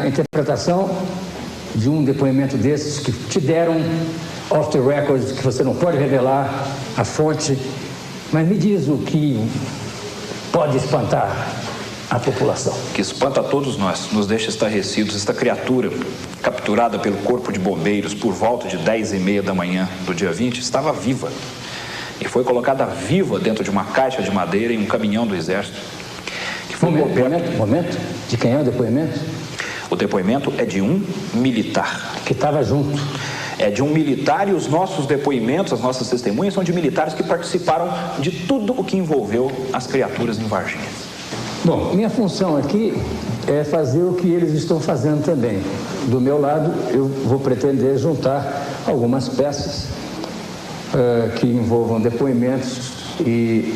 A interpretação de um depoimento desses que te deram off the record, que você não pode revelar a fonte, mas me diz o que pode espantar a população. Que espanta a todos nós, nos deixa estarrecidos. Esta criatura, capturada pelo corpo de bombeiros por volta de 10h30 da manhã do dia 20, estava viva. E foi colocada viva dentro de uma caixa de madeira em um caminhão do Exército. Que foi Momento? De quem é o depoimento? O depoimento é de um militar. Que estava junto. É de um militar e os nossos depoimentos, as nossas testemunhas são de militares que participaram de tudo o que envolveu as criaturas em Varginha. Bom, minha função aqui é fazer o que eles estão fazendo também. Do meu lado, eu vou pretender juntar algumas peças que envolvam depoimentos e,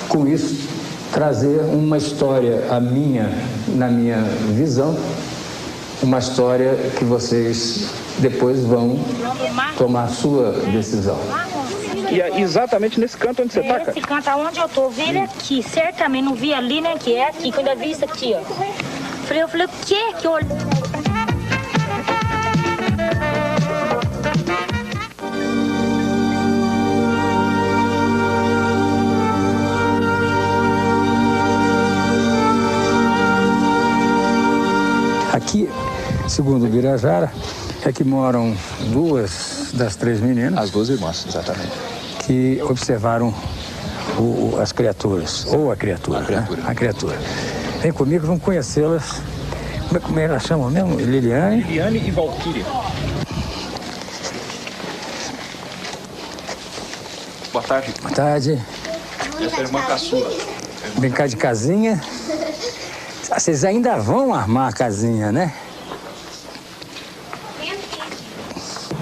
com isso, trazer uma história, na minha visão, uma história que vocês depois vão tomar a sua decisão. E é exatamente nesse canto onde você tá, cara? Esse canto onde eu tô, vi ele aqui, certamente, não vi ali, né, que é aqui, quando eu vi isso aqui, ó. Eu falei, o que que eu olhei? Aqui, segundo o Birajara, é que moram duas das três meninas. As duas irmãs, exatamente. Que observaram as criaturas, ou a criatura. A criatura. Né? A criatura. Vem comigo, vamos conhecê-las. Como é que elas chamam mesmo? Liliane? Liliane e Valquíria. Boa tarde. Boa tarde. Essa é a irmã caçula. Brincar de casinha. Vocês ainda vão armar a casinha, né?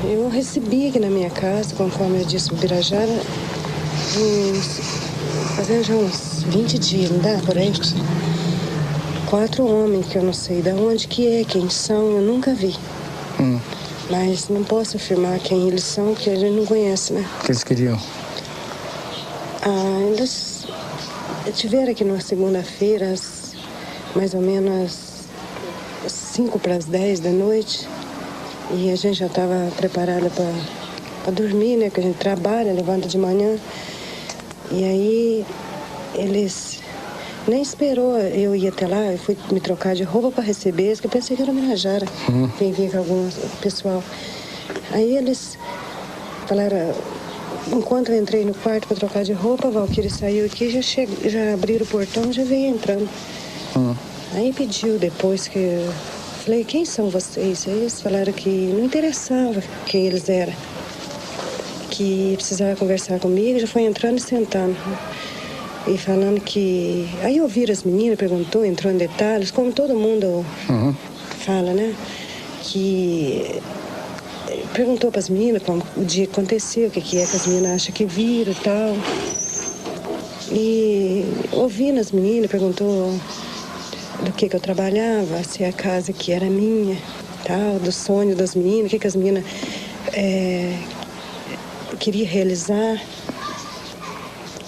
Eu recebi aqui na minha casa, conforme eu disse, o Birajara, fazendo já uns 20 dias, não dá por aí? 4 homens que eu não sei de onde que é, quem são, eu nunca vi. Mas não posso afirmar quem eles são, porque a gente não conhece, né? O que eles queriam? Eles estiveram aqui na segunda-feira, mais ou menos 5:50 da noite. E a gente já estava preparada para dormir, né? Porque a gente trabalha, levanta de manhã. E aí, eles nem esperou eu ir até lá. Eu fui me trocar de roupa para receber eles, que eu pensei que era Birajara. Quem vinha com algum pessoal. Aí eles falaram... Enquanto eu entrei no quarto para trocar de roupa, a Valquíria saiu aqui, já abriram o portão, já veio entrando. Aí pediu depois que... Eu falei, quem são vocês? Aí eles falaram que não interessava quem eles eram. Que precisava conversar comigo, já foi entrando e sentando. E falando que... Aí ouviram as meninas, perguntou, entrou em detalhes, como todo mundo fala, né? Que... Perguntou para as meninas como o dia que aconteceu, o que é que as meninas acham que viram e tal. E ouvindo as meninas, perguntou do que eu trabalhava, se a casa que era minha, tal, do sonho das meninas, o que as meninas queriam realizar.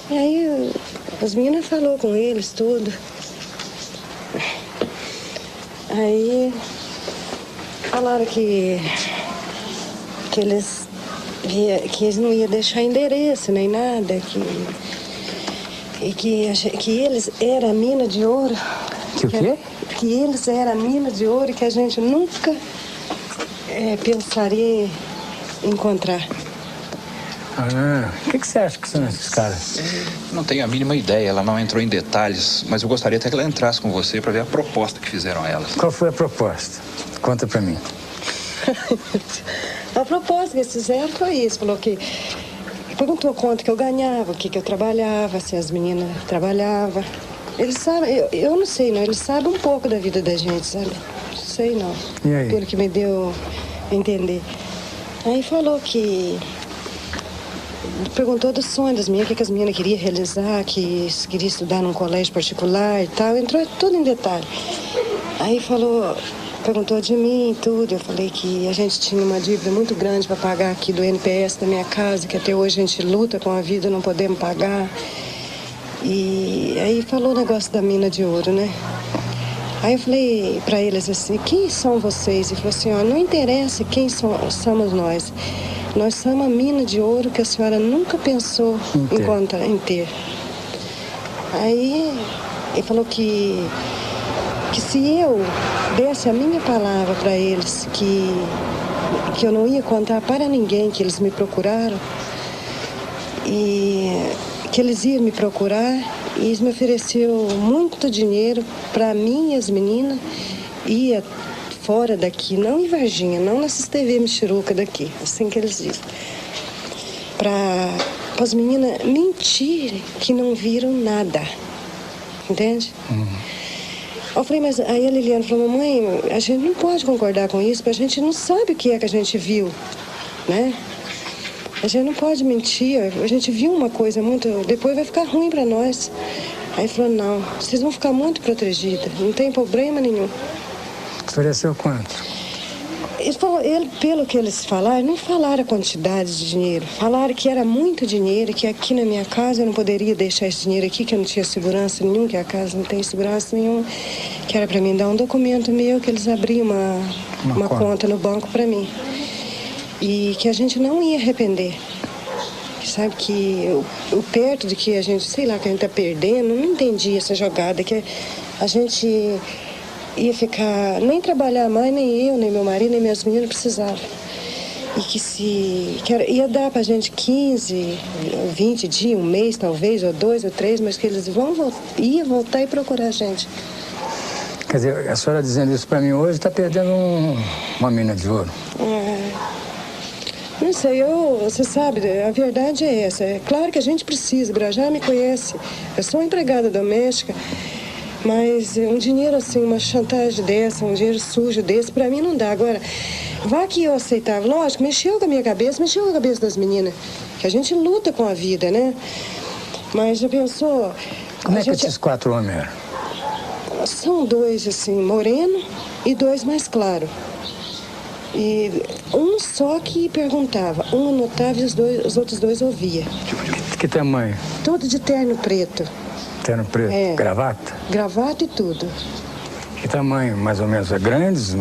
E aí as meninas falaram com eles tudo. Aí falaram que eles não iam deixar endereço nem nada, que eles eram a mina de ouro. Que o quê? Que eles eram a mina de ouro e que a gente nunca pensaria em encontrar. O que você acha que são esses caras? Não tenho a mínima ideia, ela não entrou em detalhes, mas eu gostaria até que ela entrasse com você para ver a proposta que fizeram a elas. Qual foi a proposta? Conta pra mim. A proposta que eles fizeram foi isso, falou que... Perguntou quanto que eu ganhava, o que eu trabalhava, se as meninas trabalhavam. Eles sabem, eu não sei não, eles sabem um pouco da vida da gente, sabe? Não sei não, e aí? Pelo que me deu a entender. Aí falou que... Perguntou do sonho das meninas, o que as meninas queriam realizar, que queriam estudar num colégio particular e tal. Entrou tudo em detalhe. Aí falou perguntou de mim e tudo. Eu falei que a gente tinha uma dívida muito grande para pagar aqui do NPS da minha casa, que até hoje a gente luta com a vida, não podemos pagar. E aí falou o negócio da mina de ouro, né? Aí eu falei para eles assim, quem são vocês? E falou assim, ó, não interessa quem somos nós. Nós somos a mina de ouro que a senhora nunca pensou em ter. Aí ele falou que se eu desse a minha palavra para eles, que eu não ia contar para ninguém que eles me procuraram, e que eles iam me procurar, e eles me ofereceu muito dinheiro para mim e as meninas, ia fora daqui, não em Varginha, não nessas TV Michuruca daqui, assim que eles dizem, para as meninas mentirem que não viram nada, entende? Eu falei, mas aí a Liliana falou, mamãe, a gente não pode concordar com isso, porque a gente não sabe o que é que a gente viu, né? A gente não pode mentir, a gente viu uma coisa muito, depois vai ficar ruim para nós. Aí falou, não, vocês vão ficar muito protegidas, não tem problema nenhum. Ofereceu quanto? Pelo que eles falaram, não falaram a quantidade de dinheiro. Falaram que era muito dinheiro, que aqui na minha casa eu não poderia deixar esse dinheiro aqui, que eu não tinha segurança nenhuma, que a casa não tem segurança nenhuma. Que era para mim dar um documento meu, que eles abriam uma conta no banco para mim. E que a gente não ia arrepender. Sabe que o perto de que a gente, sei lá, que a gente tá perdendo, não entendi essa jogada, que a gente ia ficar, nem trabalhar mais, nem eu, nem meu marido, nem meus meninos precisavam. E que ia dar pra gente 15, 20 dias, um mês talvez, ou 2 ou 3, mas que eles iam voltar e procurar a gente. Quer dizer, a senhora dizendo isso pra mim hoje está perdendo uma mina de ouro. Não sei, você sabe, a verdade é essa. É claro que a gente precisa, o Brajá me conhece. Eu sou uma empregada doméstica. Mas um dinheiro assim, uma chantagem dessa, um dinheiro sujo desse, pra mim não dá. Agora, vá que eu aceitava. Lógico, mexeu com a minha cabeça, mexeu com a cabeça das meninas. Que a gente luta com a vida, né? Mas já pensou... Como é que esses 4 homens eram? São 2, assim, moreno e 2 mais claro. E um só que perguntava. Um anotava e os outros 2 ouvia. Que tamanho? Todo de terno preto. Terno preto? É. Gravata? Gravata e tudo. Que tamanho, mais ou menos? É grandes?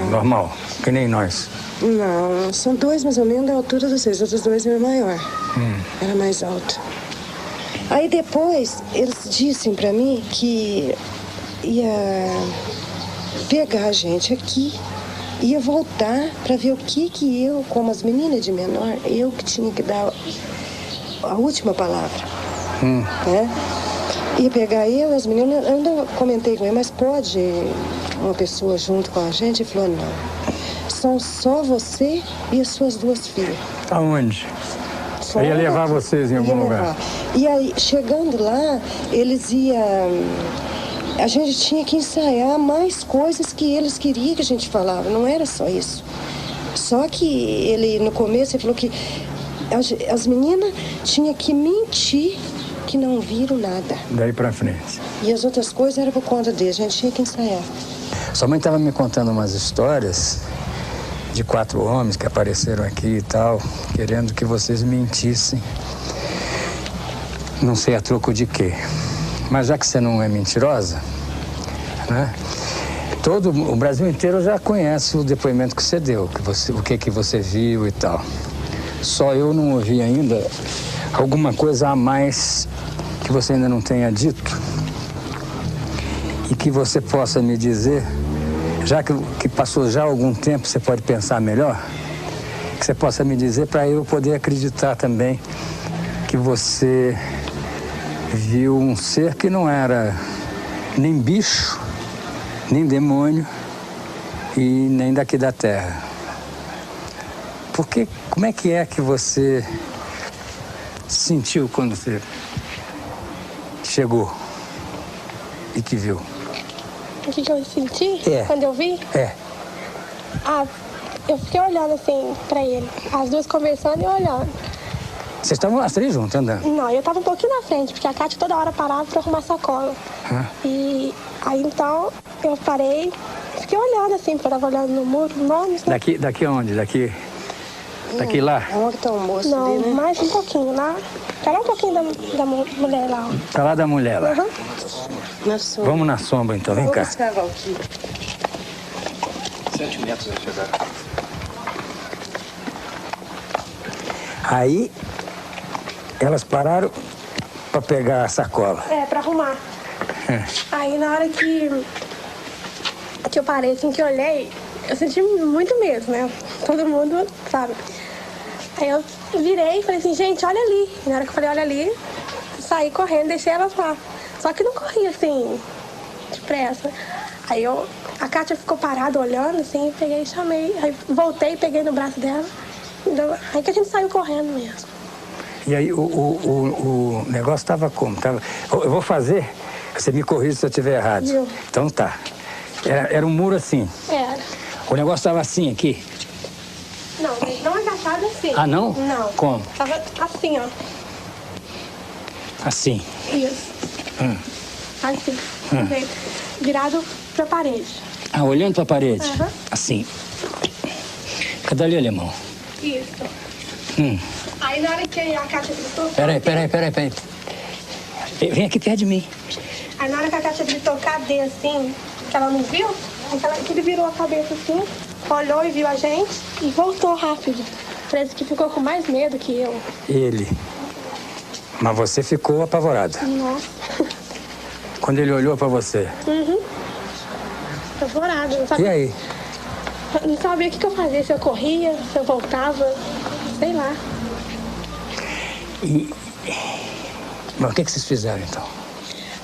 Normal? Que nem nós? Não, são 2 mais ou menos da altura dos 6. Os outros 2 eram maior. Era mais alto. Aí depois, eles disseram pra mim que ia pegar a gente aqui, ia voltar pra ver o que eu, como as meninas de menor, eu que tinha que dar a última palavra. Né? Ia pegar eu e as meninas, eu ainda comentei com ele, mas pode uma pessoa junto com a gente? Ele falou, não. São só você e as suas 2 filhas. Aonde? Eu ia levar vocês em algum lugar. E aí, chegando lá, eles iam... A gente tinha que ensaiar mais coisas que eles queriam que a gente falava. Não era só isso. Só que ele, no começo, ele falou que as meninas tinham que mentir que não viram nada. Daí pra frente. E as outras coisas eram por conta deles. A gente tinha que ensaiar. Sua mãe estava me contando umas histórias de 4 homens que apareceram aqui e tal, querendo que vocês mentissem. Não sei a troco de quê. Mas já que você não é mentirosa, né? Todo o Brasil inteiro já conhece o depoimento que você deu, o que você viu e tal. Só eu não ouvi ainda alguma coisa a mais que você ainda não tenha dito e que você possa me dizer, já que passou já algum tempo, você pode pensar melhor, que você possa me dizer para eu poder acreditar também que você viu um ser que não era nem bicho, nem demônio e nem daqui da terra. Porque como é que você sentiu quando você chegou e que viu? O que eu senti É. quando eu vi? É. Eu fiquei olhando assim pra ele. As 2 conversando e olhando. Vocês estavam as 3 juntas andando? Não, eu tava um pouquinho na frente, porque a Kátia toda hora parava pra arrumar sacola. E aí então eu parei, fiquei olhando assim, porque eu tava olhando no muro, nomes, né? Daqui aonde? Daqui lá? Onde tá o moço Não, ali, né? mais um pouquinho lá. Tá lá um pouquinho da mulher lá, ó. Tá lá da mulher lá. Uhum. Na sombra. Vamos na sombra então, vem Vou cá. buscar a Valquíria. 7 metros vai chegar. Aí elas pararam para pegar a sacola. É, pra arrumar. Aí na hora que eu parei, assim, que eu olhei, eu senti muito medo, né? Todo mundo sabe. Aí eu virei e falei assim, gente, olha ali. E na hora que eu falei, olha ali, saí correndo, deixei elas lá. Só que não corri assim, depressa. Aí a Kátia ficou parada olhando, assim, peguei e chamei. Aí voltei, peguei no braço dela. Aí que a gente saiu correndo mesmo. E aí o negócio estava como? Eu vou fazer, você me corrige se eu estiver errado. Viu? Então tá. Era um muro assim. Era. O negócio estava assim aqui. Não, mas não agachado assim. Ah, não? Não. Como? Tava assim, ó. Assim. Isso. Assim. Virado pra parede. Ah, olhando para a parede? Aham. Assim. Cadê ali, alemão? Isso. Hum. Aí na hora que a Kátia gritou... Peraí. Vem aqui perto de mim. Aí na hora que a Kátia gritou, cadê, assim, que ela não viu, aí que ele virou a cabeça assim, olhou e viu a gente e voltou rápido. Parece que ficou com mais medo que eu. Ele. Mas você ficou apavorada. Nossa. Quando ele olhou para você. Apavorada. Não E sabia, aí? não sabia o que eu fazia, se eu corria, se eu voltava, sei lá. Mas o que vocês fizeram então?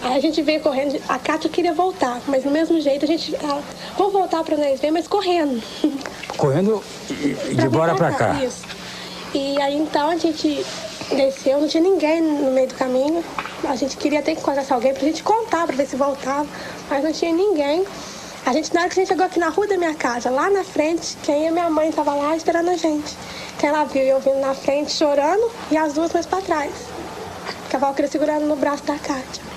Aí a gente veio correndo, a Kátia queria voltar, mas do mesmo jeito a gente... vou voltar pra nós ver, mas correndo. Correndo de bora pra cá. Isso. E aí então a gente desceu, não tinha ninguém no meio do caminho. A gente queria ter que encontrar alguém pra gente contar, pra ver se voltava, mas não tinha ninguém. Na hora que a gente chegou aqui na rua da minha casa, lá na frente, quem e minha mãe tava lá esperando a gente. Então ela viu eu vindo na frente chorando e as duas mais pra trás. Que a Valquíria segurando no braço da Kátia.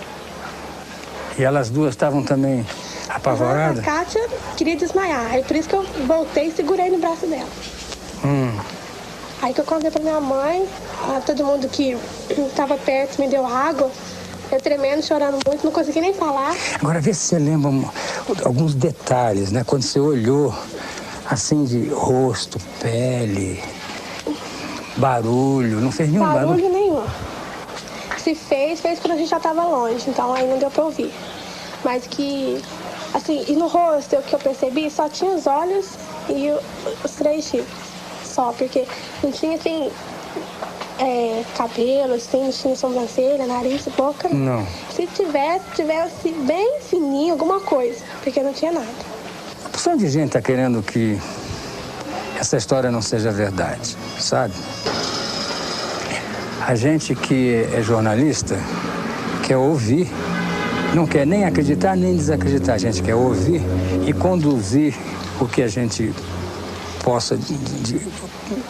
E elas duas estavam também apavoradas? A Kátia queria desmaiar, aí por isso que eu voltei e segurei no braço dela. Aí que eu contei pra minha mãe, todo mundo que estava perto me deu água, eu tremendo, chorando muito, não consegui nem falar. Agora vê se você lembra alguns detalhes, né? Quando você olhou, assim, de rosto, pele, barulho, não fez nenhum barulho? Barulho nenhum. Se fez quando a gente já estava longe, então aí não deu pra ouvir. Mas que, assim, e no rosto, o que eu percebi, só tinha os olhos e os 3 chifres. Só, porque não tinha, assim, cabelo, assim, não tinha sobrancelha, nariz, boca. Não. Se tivesse bem fininho, alguma coisa, porque não tinha nada. A porção de gente tá querendo que essa história não seja verdade, sabe? A gente que é jornalista quer ouvir, não quer nem acreditar nem desacreditar. A gente quer ouvir e conduzir o que a gente possa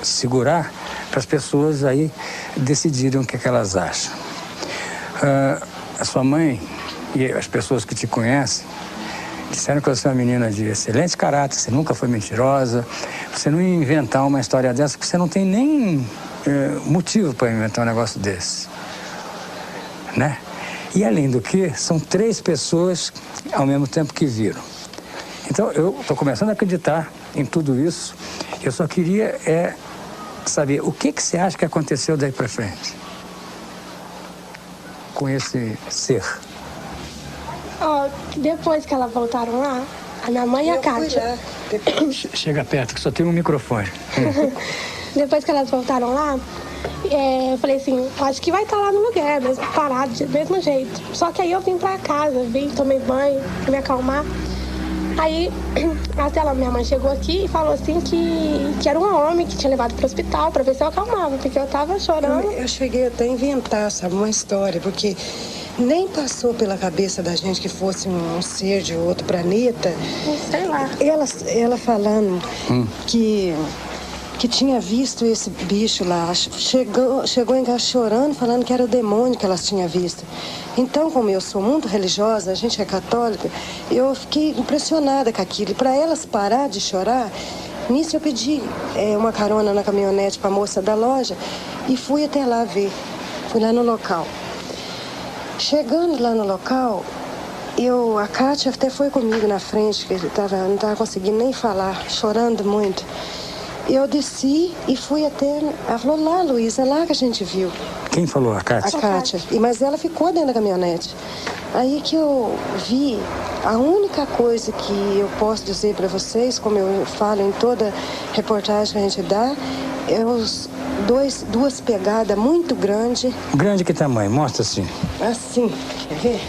segurar para as pessoas aí decidirem o que elas acham. A sua mãe e as pessoas que te conhecem disseram que você é uma menina de excelente caráter, você nunca foi mentirosa, você não ia inventar uma história dessa, porque você não tem nem motivo para inventar um negócio desse, né? E além do que, são 3 pessoas ao mesmo tempo que viram. Então, eu estou começando a acreditar em tudo isso. Eu só queria saber o que você acha que aconteceu daí para frente com esse ser. Depois que elas voltaram lá, a minha mãe e a Kátia. Chega perto, que só tem um microfone. Depois que elas voltaram lá, eu falei assim, acho que vai estar lá no lugar, mesmo, parado, do mesmo jeito. Só que aí eu vim pra casa, tomei banho, pra me acalmar. Aí, até minha mãe chegou aqui e falou assim que era um homem que tinha levado pro hospital pra ver se eu acalmava, porque eu tava chorando. Eu cheguei até a inventar, sabe, uma história, porque nem passou pela cabeça da gente que fosse um ser de outro planeta. Sei lá. Ela falando que que tinha visto esse bicho lá. Chegou em casa chorando, falando que era o demônio que elas tinham visto. Então, como eu sou muito religiosa, a gente é católica, eu fiquei impressionada com aquilo. E para elas parar de chorar, nisso eu pedi uma carona na caminhonete para a moça da loja e fui até lá ver. Fui lá no local. Chegando lá no local, a Kátia até foi comigo na frente, que não estava conseguindo nem falar, chorando muito. Eu desci e fui até... Ela falou, lá, Luísa, é lá que a gente viu. Quem falou? A Kátia? A Kátia. Mas ela ficou dentro da caminhonete. Aí que eu vi, a única coisa que eu posso dizer para vocês, como eu falo em toda reportagem que a gente dá, é duas pegadas muito grandes. Grande que tamanho? Mostra assim. Assim, quer ver?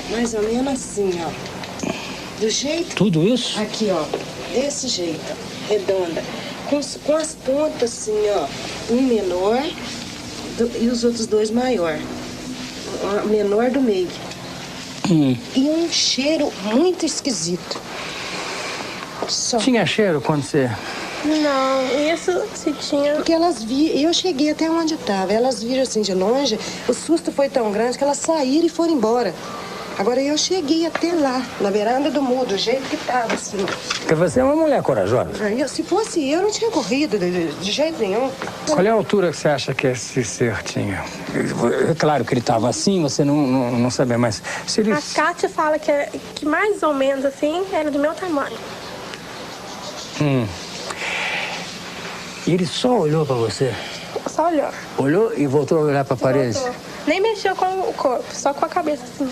Mais ou menos assim, ó. Do jeito... Tudo isso? Aqui, ó. Desse jeito, redonda. Com as pontas assim, ó. Um menor e os outros dois maior. O menor do meio. E um cheiro muito esquisito. Só. Tinha cheiro quando você... Não, isso se tinha... Porque elas viram, eu cheguei até onde estava, elas viram assim de longe, o susto foi tão grande que elas saíram e foram embora. Agora eu cheguei até lá, na beiranda do muro, do jeito que estava, assim. Porque você é uma mulher corajosa. Se fosse eu, não tinha corrido de jeito nenhum. Qual é a altura que você acha que esse ser tinha? É claro que ele estava assim, você não sabia, mas... Se ele... A Kátia fala que mais ou menos assim, era do meu tamanho. E ele só olhou para você? Só olhou. Olhou e voltou a olhar para a parede? Voltou. Nem mexeu com o corpo, só com a cabeça assim.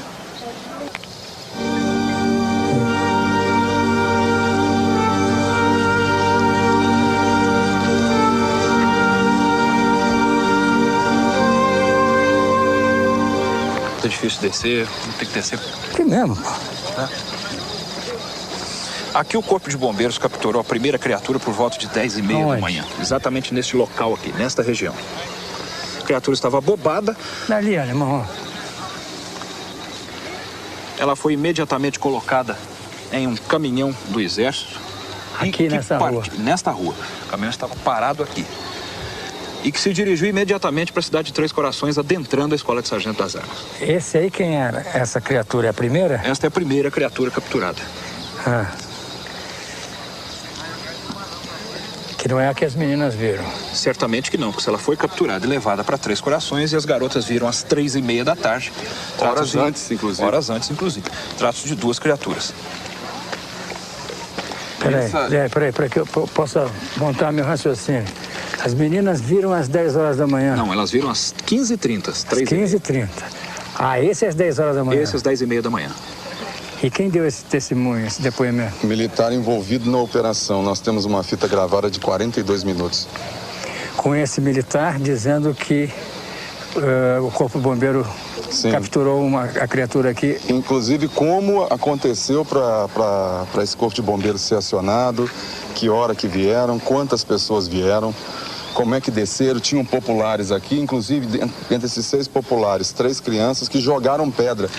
Tá difícil descer, tem que descer. Que mesmo, pô. Aqui o Corpo de Bombeiros capturou a primeira criatura por volta de 10h30 da manhã. Exatamente neste local aqui, nesta região. A criatura estava bobada. Dali, alemão. Ela foi imediatamente colocada em um caminhão do Exército. Aqui nessa rua? Nesta rua. O caminhão estava parado aqui. E que se dirigiu imediatamente para a cidade de Três Corações, adentrando a Escola de Sargento das Armas. Esse aí quem era? Essa criatura é a primeira? Esta é a primeira criatura capturada. Que não é a que as meninas viram. Certamente que não, porque ela foi capturada e levada para Três Corações e as garotas viram às 3h30 da tarde. Horas antes, inclusive. Horas antes, inclusive. Trata-se de duas criaturas. Peraí, que eu possa montar meu raciocínio. As meninas viram às 10 horas da manhã. Não, elas viram às 15h30. Às 15h30. Esse é às 10 horas da manhã? Esse às 10h30 da manhã. E quem deu esse testemunho, esse depoimento? Militar envolvido na operação. Nós temos uma fita gravada de 42 minutos. Com esse militar dizendo que o Corpo Bombeiro capturou a criatura aqui. Inclusive como aconteceu para esse Corpo de Bombeiros ser acionado, que hora que vieram, quantas pessoas vieram, como é que desceram. Tinham populares aqui, inclusive entre esses 6 populares, 3 crianças que jogaram pedra.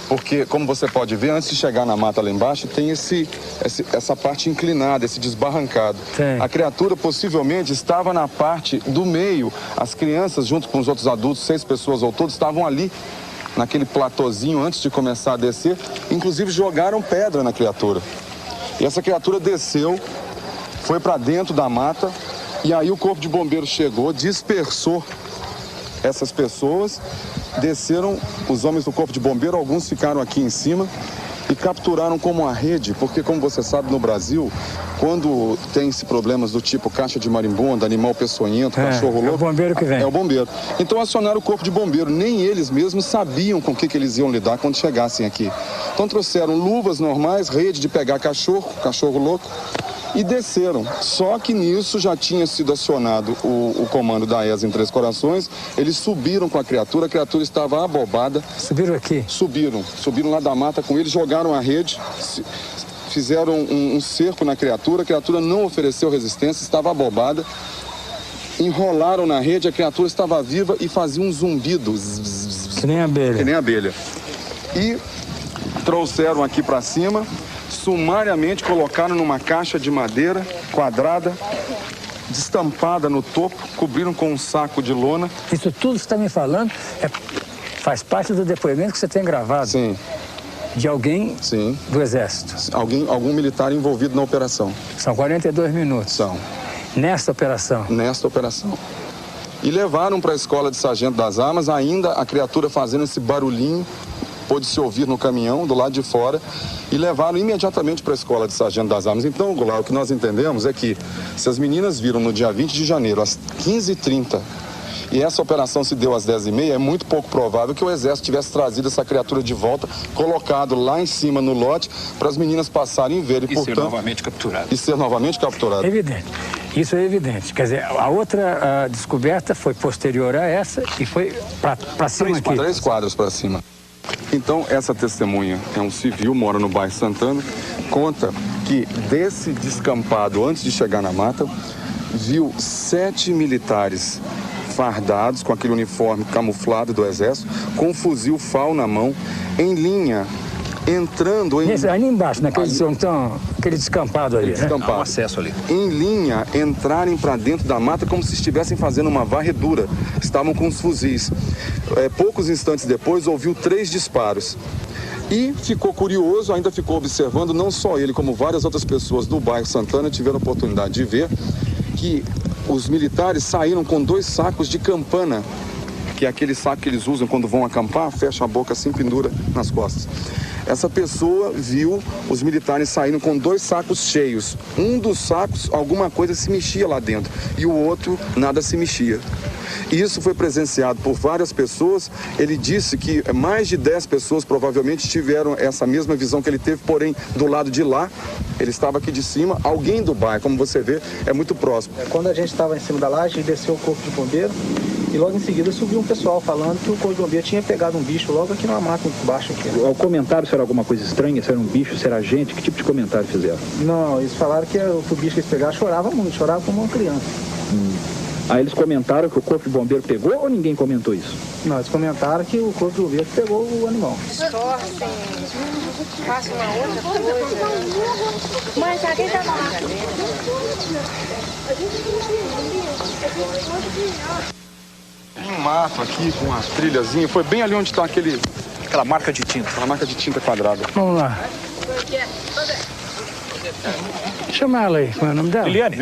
Porque, como você pode ver, antes de chegar na mata lá embaixo, tem essa parte inclinada, esse desbarrancado. Sim. A criatura possivelmente estava na parte do meio. As crianças, junto com os outros adultos, 6 pessoas ao todo, estavam ali, naquele platôzinho, antes de começar a descer. Inclusive, jogaram pedra na criatura. E essa criatura desceu, foi para dentro da mata, e aí o Corpo de Bombeiros chegou, dispersou essas pessoas. Desceram os homens do Corpo de Bombeiro, alguns ficaram aqui em cima e capturaram como uma rede, porque como você sabe no Brasil, quando tem-se problemas do tipo caixa de marimbondo, animal peçonhento, cachorro louco... É o bombeiro que vem. É o bombeiro. Então acionaram o Corpo de Bombeiro, nem eles mesmos sabiam com o que eles iam lidar quando chegassem aqui. Então trouxeram luvas normais, rede de pegar cachorro louco, e desceram. Só que nisso já tinha sido acionado o comando da ESA em Três Corações. Eles subiram com a criatura estava abobada. Subiram aqui? Subiram lá da mata com eles, jogaram a rede, fizeram um cerco na criatura. A criatura não ofereceu resistência, estava abobada. Enrolaram na rede, a criatura estava viva e fazia um zumbido. Que nem abelha. Que nem abelha. E trouxeram aqui para cima, sumariamente colocaram numa caixa de madeira quadrada destampada no topo, cobriram com um saco de lona. Isso tudo que você está me falando faz parte do depoimento que você tem gravado. Sim. De alguém Sim. do Exército. Algum militar envolvido na operação. São 42 minutos. São. Nesta operação. Nesta operação. E levaram para a escola de sargento das armas, ainda a criatura fazendo esse barulhinho, pôde se ouvir no caminhão, do lado de fora, e levaram imediatamente para a escola de sargento das armas. Então, Goulart, o que nós entendemos é que se as meninas viram no dia 20 de janeiro, às 15h30, e essa operação se deu às 10h30, é muito pouco provável que o Exército tivesse trazido essa criatura de volta, colocado lá em cima no lote, para as meninas passarem e verem. E portanto, ser novamente capturado. E ser novamente capturado. Evidente. Isso é evidente. Quer dizer, a outra descoberta foi posterior a essa e foi para cima aqui. 3 quadros para cima. Então, essa testemunha é um civil, mora no bairro Santana, conta que desse descampado, antes de chegar na mata, viu 7 militares fardados, com aquele uniforme camuflado do Exército, com um fuzil FAL na mão, em linha, entrando em... Ali embaixo, aquele descampado ali, descampado. Há um acesso ali. Em linha, entrarem para dentro da mata como se estivessem fazendo uma varredura. Estavam com os fuzis. Poucos instantes depois, ouviu 3 disparos. E ficou curioso, ainda ficou observando, não só ele, como várias outras pessoas do bairro Santana tiveram a oportunidade de ver que os militares saíram com 2 sacos de campana, que é aquele saco que eles usam quando vão acampar, fecha a boca assim, pendura nas costas. Essa pessoa viu os militares saindo com 2 sacos cheios. Um dos sacos, alguma coisa se mexia lá dentro, e o outro, nada se mexia. Isso foi presenciado por várias pessoas. Ele disse que mais de 10 pessoas provavelmente tiveram essa mesma visão que ele teve, porém, do lado de lá, ele estava aqui de cima, alguém do bairro, como você vê, é muito próximo. Quando a gente estava em cima da laje, desceu o corpo de bombeiro e logo em seguida subiu um pessoal falando que o corpo de bombeiro tinha pegado um bicho logo aqui numa mata embaixo aqui. O comentário se era alguma coisa estranha, se era um bicho, se era gente, que tipo de comentário fizeram? Não, eles falaram que o bicho que eles pegaram chorava muito, chorava como uma criança. Aí eles comentaram que o corpo de bombeiro pegou ou ninguém comentou isso? Não, eles comentaram que o corpo de bombeiro pegou o animal. Distorcem, façam uma outra coisa. Mas alguém tá lá. Um mato aqui com uma trilhazinha, foi bem ali onde está aquela marca de tinta. Aquela marca de tinta quadrada. Vamos lá. Chama ela aí, qual é o nome dela? Liliane.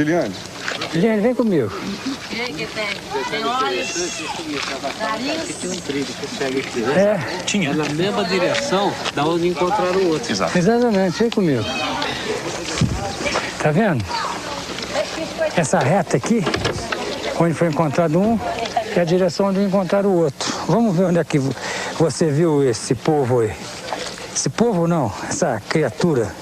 Liliane, vem comigo. E aí, que tem olhos, nariz. Tinha. Na mesma direção da onde encontraram o outro. Exato. Exatamente, vem comigo. Tá vendo? Essa reta aqui, onde foi encontrado um, é a direção onde encontraram o outro. Vamos ver onde é que você viu esse povo aí. Esse povo não, essa criatura.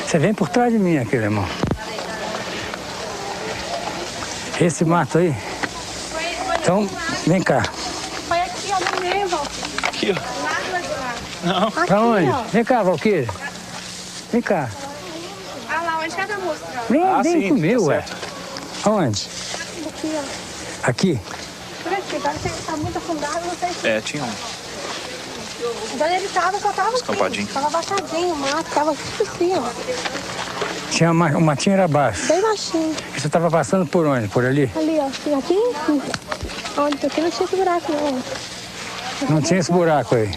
Você vem por trás de mim aqui, irmão. Esse mato aí. Então, vem cá. Foi aqui, ó, no meio, Valquíria. Aqui, ó. Não. Pra onde? Vem cá, Valquíria. Vem cá. Ah lá, onde cada mostrando? Vem sim, comigo, tá ué. Aonde? Aqui, ó. Aqui? Por aqui, agora tá muito afundado, não sei se... Tinha um. Onde ele tava, só tava Escampadinho. assim. Tava abaixadinho o mato, tava tudo assim, ó. Tinha o matinho era baixo. Bem baixinho. E você estava passando por onde? Por ali? Ali, ó. E aqui, onde aqui não tinha esse buraco, não. Não tinha esse buraco aí.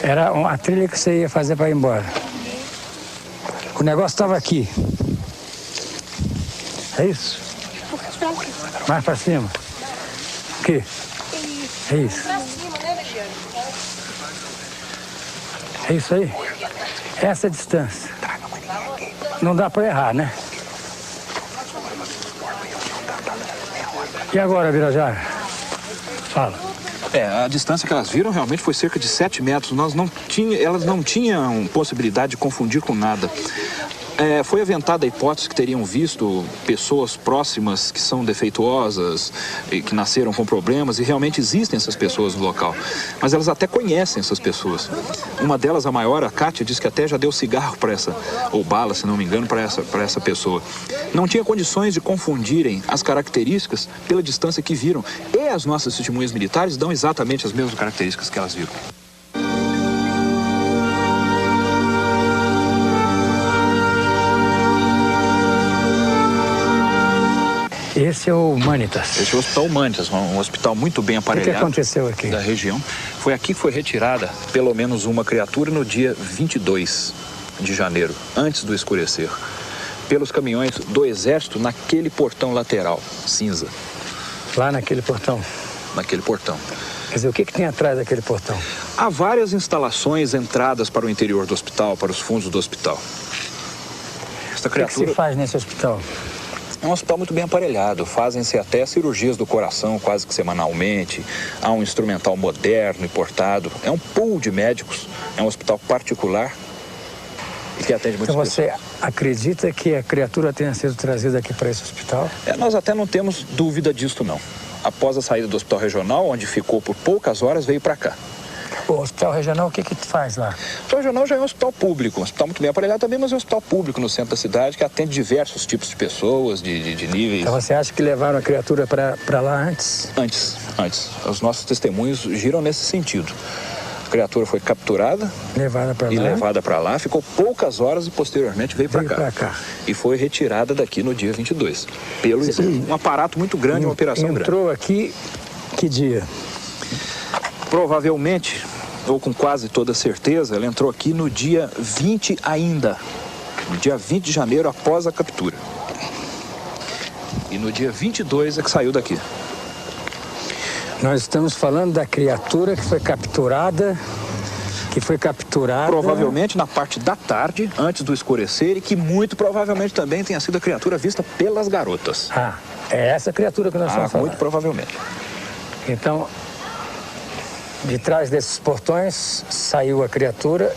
Era a trilha que você ia fazer para ir embora. O negócio estava aqui. É isso? Mais para cima. Aqui. É isso. É isso aí? Essa distância. Não dá para errar, né? E agora, Birajara? Fala. A distância que elas viram realmente foi cerca de 7 metros. Elas não tinham possibilidade de confundir com nada. Foi aventada a hipótese que teriam visto pessoas próximas que são defeituosas, e que nasceram com problemas, e realmente existem essas pessoas no local. Mas elas até conhecem essas pessoas. Uma delas, a maior, a Kátia, disse que até já deu cigarro para essa, ou bala, se não me engano, para essa pessoa. Não tinha condições de confundirem as características pela distância que viram. E as nossas testemunhas militares dão exatamente as mesmas características que elas viram. Esse é o Humanitas. Esse é o Hospital Humanitas, um hospital muito bem O aparelhado. que aconteceu aqui? Da região. Foi aqui que foi retirada pelo menos uma criatura no dia 22 de janeiro, antes do escurecer, pelos caminhões do Exército naquele portão lateral, cinza. Lá naquele portão? Naquele portão. Quer dizer, o que tem atrás daquele portão? Há várias instalações, entradas para o interior do hospital, para os fundos do hospital. Esta O que criatura... se faz nesse hospital? É um hospital muito bem aparelhado, fazem-se até cirurgias do coração quase que semanalmente, há um instrumental moderno importado, é um pool de médicos, é um hospital particular e que atende muitas Então pessoas. você acredita que a criatura tenha sido trazida aqui para esse hospital? Nós até não temos dúvida disso não. Após a saída do hospital regional, onde ficou por poucas horas, veio para cá. O hospital regional, o que faz lá? O hospital regional já é um hospital público, um hospital muito bem aparelhado também, mas é um hospital público no centro da cidade que atende diversos tipos de pessoas, de níveis. Então você acha que levaram a criatura para lá antes? Antes. Os nossos testemunhos giram nesse sentido. A criatura foi capturada levada para lá, ficou poucas horas e posteriormente veio para cá. E foi retirada daqui no dia 22. Pelo um aparato muito grande, uma operação grande. Entrou aqui que dia? Provavelmente, ou com quase toda certeza, ela entrou aqui no dia 20 ainda. No dia 20 de janeiro, após a captura. E no dia 22 é que saiu daqui. Nós estamos falando da criatura que foi capturada... Provavelmente na parte da tarde, antes do escurecer, e que muito provavelmente também tenha sido a criatura vista pelas garotas. Ah, é essa criatura que nós estamos falando. Muito provavelmente. Então, de trás desses portões, saiu a criatura,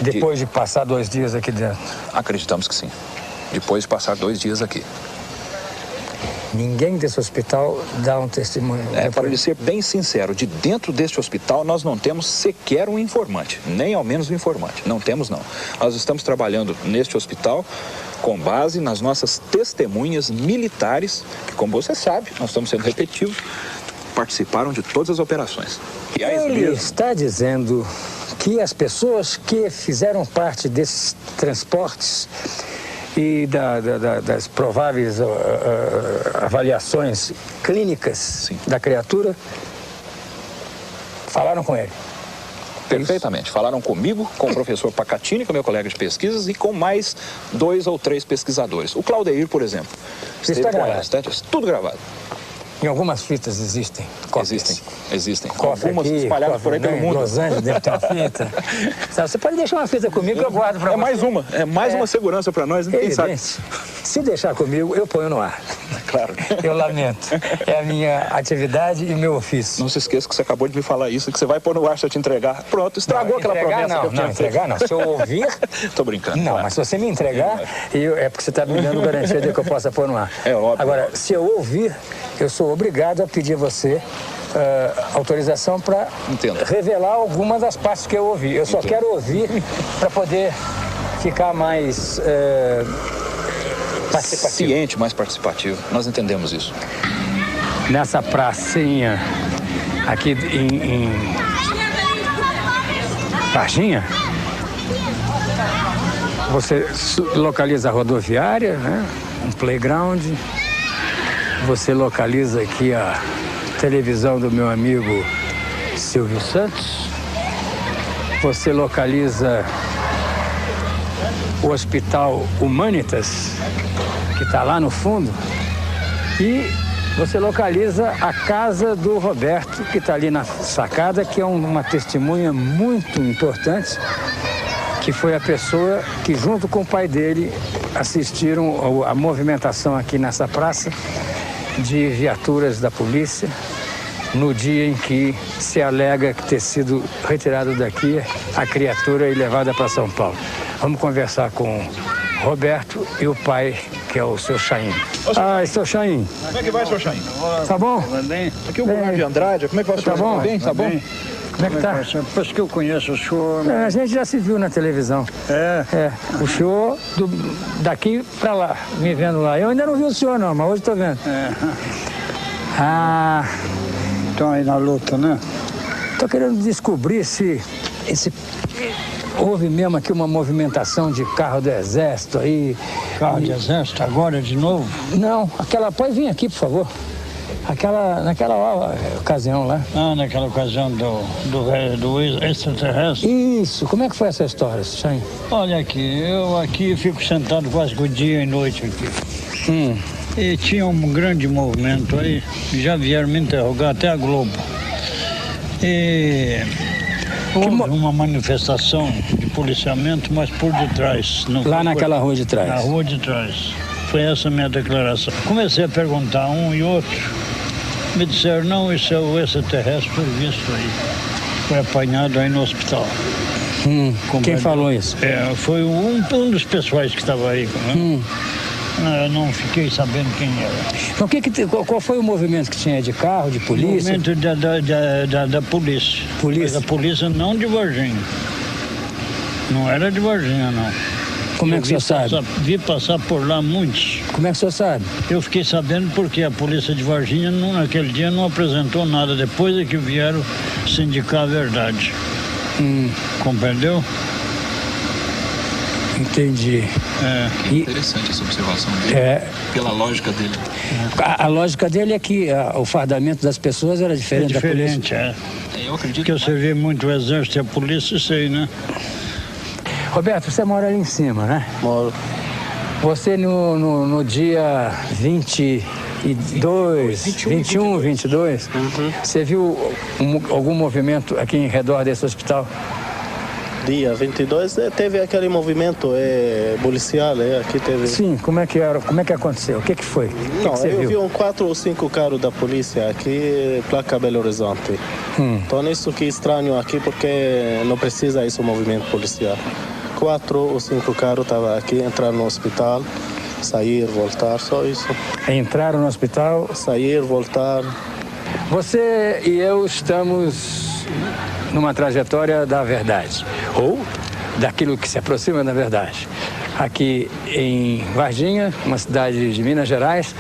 depois de passar 2 dias aqui dentro? Acreditamos que sim. Depois de passar 2 dias aqui. Ninguém desse hospital dá um testemunho? Para lhe ser bem sincero, de dentro deste hospital nós não temos sequer um informante, nem ao menos um informante. Não temos, não. Nós estamos trabalhando neste hospital com base nas nossas testemunhas militares, que, como você sabe, nós estamos sendo repetitivos, participaram de todas as operações. E ele está dizendo que as pessoas que fizeram parte desses transportes e das prováveis avaliações clínicas da criatura falaram com ele? Perfeitamente. Falaram comigo, com o professor Pacatini, que é meu colega de pesquisas, e com mais 2 ou 3 pesquisadores. O Claudeir, por exemplo. Isso está gravado? Tudo gravado. Em algumas fitas existem cópias? Existem. Cofre algumas aqui, espalhadas por aí pelo mundo. Los Angeles deve ter uma fita. Sabe, você pode deixar uma fita comigo que eu guardo para você. É mais uma segurança para nós, quem sabe? Se deixar comigo, eu ponho no ar. Claro. Eu lamento. É a minha atividade e o meu ofício. Não se esqueça que você acabou de me falar isso, que você vai pôr no ar se eu te entregar. Pronto, estragou aquela promessa que eu tinha. Não, entregar não. Se eu ouvir... Tô brincando. Não, mas se você me entregar, é porque você está me dando garantia de que eu possa pôr no ar. É óbvio. Agora, se eu ouvir, eu sou obrigado a pedir a você autorização para revelar alguma das partes que eu ouvi. Eu só quero ouvir para poder ficar mais participativo. Ciente, mais participativo. Nós entendemos isso. Nessa pracinha aqui em Varginha, você localiza a rodoviária, né? Um playground. Você localiza aqui a televisão do meu amigo Silvio Santos. Você localiza o Hospital Humanitas, que está lá no fundo. E você localiza a casa do Roberto, que está ali na sacada, que é uma testemunha muito importante, que foi a pessoa que, junto com o pai dele, assistiram a movimentação aqui nessa praça de viaturas da polícia no dia em que se alega ter sido retirado daqui a criatura e levada para São Paulo. Vamos conversar com o Roberto e o pai, que é o seu Chaim. Seu Chaim. Como é que vai, seu Chaim? Tá bom? Bem. Aqui é o Bernardo de Andrade. Como é que vai, senhor? Tá bom? Bem? Tá bom? Como é que tá? Depois que eu conheço o senhor... A gente já se viu na televisão. O senhor daqui para lá, me vendo lá. Eu ainda não vi o senhor não, mas hoje estou vendo. Estão aí na luta, né? Estou querendo descobrir se houve mesmo aqui uma movimentação de carro do Exército aí. Carro de Exército agora de novo? Não, pode vir aqui, por favor. Naquela ocasião lá. Ah, naquela ocasião do extraterrestre? Isso, como é que foi essa história, Chain? Olha aqui, eu aqui fico sentado quase que o dia e noite aqui. E tinha um grande movimento aí, já vieram me interrogar até a Globo. E houve uma manifestação de policiamento, mas por detrás. Lá naquela rua de trás? Na rua de trás. Foi essa a minha declaração. Comecei a perguntar um e outro. Me disseram, não, isso é o extraterrestre previsto aí. Foi apanhado aí no hospital. Quem falou isso? Foi um dos pessoais que estava aí. Eu não fiquei sabendo quem era. Então, qual foi o movimento que tinha de carro, de polícia? O movimento da polícia. Polícia? Mas a polícia não de Varginha. Não era de Varginha, não. Como é que o senhor sabe? Vi passar por lá muitos. Como é que o senhor sabe? Eu fiquei sabendo porque a polícia de Varginha naquele dia não apresentou nada. Depois é que vieram sindicar a verdade. Compreendeu? Entendi. Interessante essa observação dele. Pela lógica dele. A lógica dele é que o fardamento das pessoas era diferente da polícia. Eu acredito que eu servi muito o exército e a polícia, sei, né? Roberto, você mora ali em cima, né? Moro. Você no dia 21, 22, você viu algum movimento aqui em redor desse hospital? Dia 22 teve aquele movimento policial, aqui teve. Sim, como é que era? Como é que aconteceu? O que foi? Não, eu vi 4 ou 5 carros da polícia aqui, placa Belo Horizonte. Então isso que é estranho aqui porque não precisa esse movimento policial. 4 ou 5 carros estavam aqui, entraram no hospital, sair, voltar, só isso. Entraram no hospital? Sair, voltar. Você e eu estamos numa trajetória da verdade, ou daquilo que se aproxima da verdade. Aqui em Varginha, uma cidade de Minas Gerais,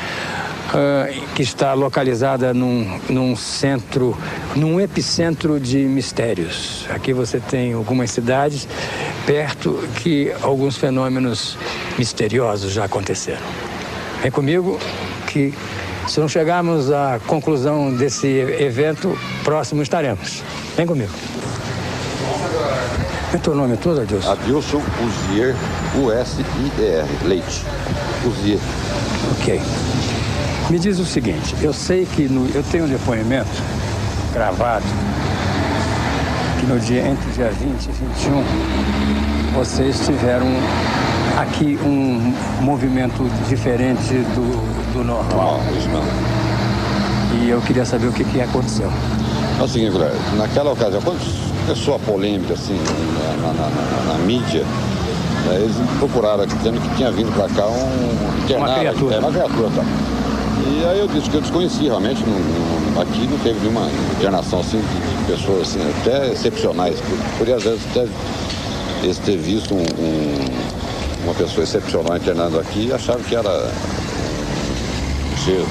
que está localizada num epicentro de mistérios. Aqui você tem algumas cidades perto que alguns fenômenos misteriosos já aconteceram. Vem comigo que, se não chegarmos à conclusão desse evento, próximo estaremos. Vem comigo. É teu nome todo, Adilson? Adilson Uzier, U-S-I-E-R, Leite. Uzier. Ok. Me diz o seguinte, eu sei que eu tenho um depoimento gravado que no dia entre o dia 20 e 21 vocês tiveram aqui um movimento diferente do normal. Isso não. E eu queria saber o que aconteceu. É o seguinte, naquela ocasião, quando começou a polêmica assim na mídia, eles procuraram aqui dizendo que tinha vindo para cá um internado. Uma criatura. Uma criatura, tá? E aí eu disse que eu desconhecia, realmente, aqui não teve nenhuma internação assim, de pessoas assim, até excepcionais. Poderia às vezes até eles ter visto uma pessoa excepcional internando aqui e acharam que era um cheiro.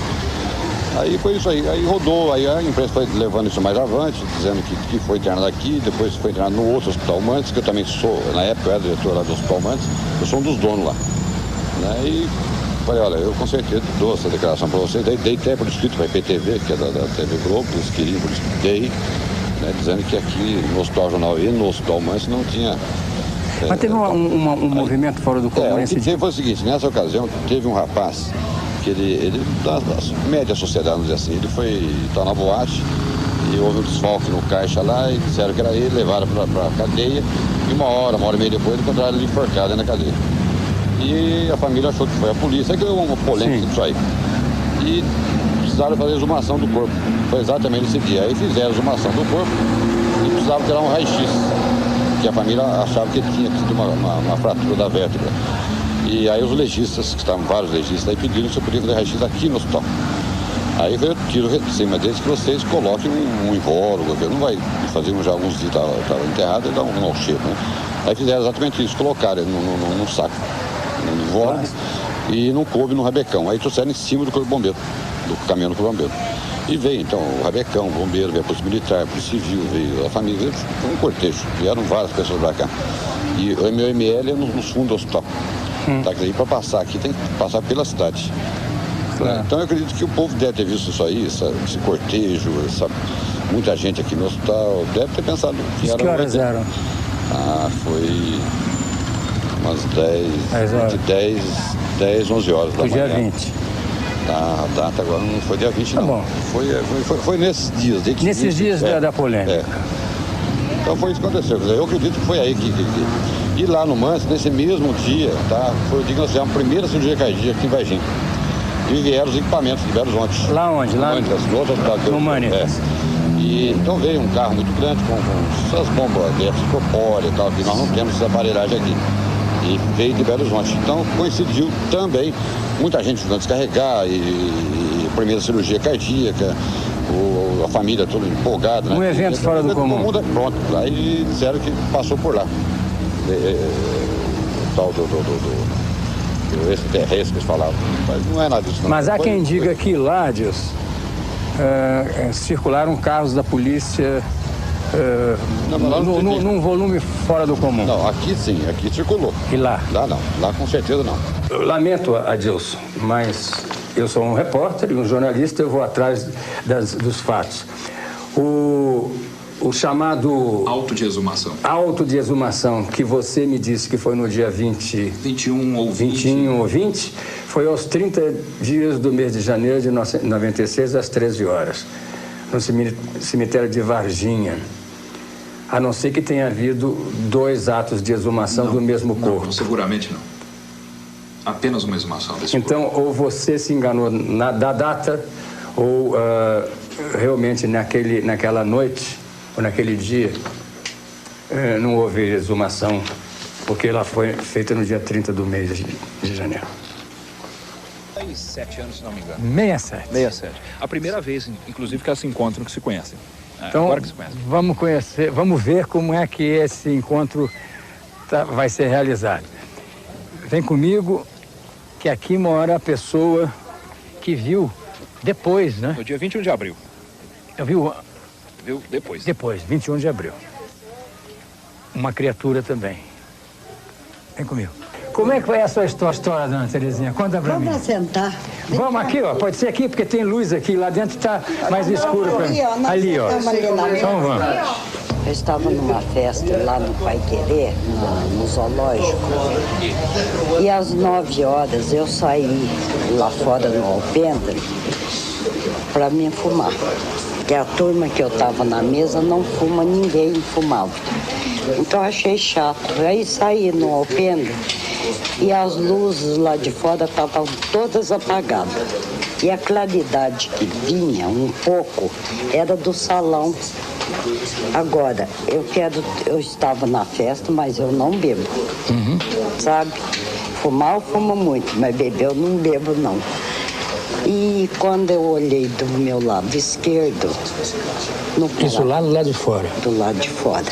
Aí foi isso aí rodou, aí a imprensa foi levando isso mais avante, dizendo que foi internado aqui, depois foi internado no outro Hospital Mantes, que eu também sou, na época eu era diretor lá do Hospital Mantes, eu sou um dos donos lá. Né? E falei, olha, eu com certeza dou essa declaração para vocês, dei até por escrito para a IPTV, que é da TV Globo, eles queriam, por isso dei, né, dizendo que aqui no Hospital Jornal e no Hospital Mantes não tinha... Mas teve um movimento fora do comum? O que teve foi o seguinte, nessa ocasião teve um rapaz que ele da média sociedade, vamos dizer assim, ele estava na boate e houve um desfalque no caixa lá e disseram que era ele, levaram para a cadeia e uma hora e meia depois encontraram ele enforcado na cadeia. E a família achou que foi a polícia, que deu uma polêmica disso aí. E precisaram fazer a exumação do corpo. Foi exatamente esse dia. Aí fizeram a exumação do corpo e precisavam tirar um raio-x, que a família achava que ele tinha tido uma fratura da vértebra. E aí os legistas, que estavam vários legistas, aí pediram se eu podia fazer raio-x aqui no hospital. Aí eu tiro de cima deles que vocês coloquem um invólucro, que não vai fazer já alguns dias, estava enterrado, e dá um mau cheiro, né? Aí fizeram exatamente isso, colocaram num saco, num invólucro, e não coube no rabecão. Aí trouxeram em cima do corpo bombeiro, do caminhão do corpo bombeiro. E veio, então, o Rabecão, o bombeiro, veio a Polícia Militar, a Polícia Civil, veio a família, foi um cortejo. Vieram várias pessoas pra cá. E o meu ML é nos fundos do hospital. Tá, que aí para passar aqui tem que passar pela cidade. Então eu acredito que o povo deve ter visto isso aí, esse cortejo, muita gente aqui no hospital, deve ter pensado que era... Que horas eram? Foi umas 10, 11 horas da manhã. Dia 20. A data agora não foi dia 20, não. Bom. Foi nesses dias. Nesses dias da polêmica. Então foi isso que aconteceu. Eu acredito que foi aí que... E lá no Manso, nesse mesmo dia, tá? Foi o dia que nós fizemos a primeira cirurgia cardíaca aqui em Varginha. E vieram os equipamentos de Belo Horizonte. Lá onde? Lá no outro hospital. No Manitas. E então veio um carro muito grande com essas bombas de extracorpórea e tal, que nós não temos essa aparelhagem aqui. E veio de Belo Horizonte. Então coincidiu também muita gente tentando descarregar e primeira cirurgia cardíaca, a família toda empolgada, né? Um evento fora do comum. Todo mundo pronto. Aí disseram que passou por lá. O tal do extraterrestre que eles falavam. Mas não é nada disso. Não. Mas há quem diga que lá, Deus, circularam carros da polícia num volume fora do comum. Não, aqui sim, aqui circulou. E lá? Lá não, lá com certeza não. Eu lamento, Adilson, mas eu sou um repórter e um jornalista, eu vou atrás dos fatos. O chamado... Auto de exumação. Auto de exumação, que você me disse que foi no dia 21 ou 20, foi aos 30 dias do mês de janeiro de 96, às 13 horas, no cemitério de Varginha. A não ser que tenha havido 2 atos de exumação do mesmo corpo. Não, seguramente não. Apenas uma exumação desse corpo. Então, ou você se enganou da data, ou realmente naquela noite, ou naquele dia, não houve exumação, porque ela foi feita no dia 30 do mês de janeiro. 7 anos, se não me engano. 67. A primeira vez, inclusive, que elas se encontram, que se conhecem. Então, agora que se conhecem. vamos ver como é que esse encontro vai ser realizado. Vem comigo, que aqui mora a pessoa que viu depois, né? No dia 21 de abril. Eu viu depois. Depois, 21 de abril. Uma criatura também. Vem comigo. Como é que foi a sua história, dona Terezinha? Conta pra mim. Vamos sentar. Vamos aqui, ó. Pode ser aqui, porque tem luz aqui. Lá dentro tá mais escuro pra mim. Ali, ó. Então vamos. Eu estava numa festa lá no Pai Querer, no zoológico. E às 9 horas eu saí lá fora no alpendre para me fumar. Porque a turma que eu estava na mesa não fuma, ninguém fumava. Então eu achei chato. Aí saí no alpendre e as luzes lá de fora estavam todas apagadas. E a claridade que vinha um pouco era do salão. Agora, eu estava na festa, mas eu não bebo. Sabe? Fumar eu fumo muito, mas beber eu não bebo não. E quando eu olhei do meu lado esquerdo... Isso lá do lado de fora? Do lado de fora.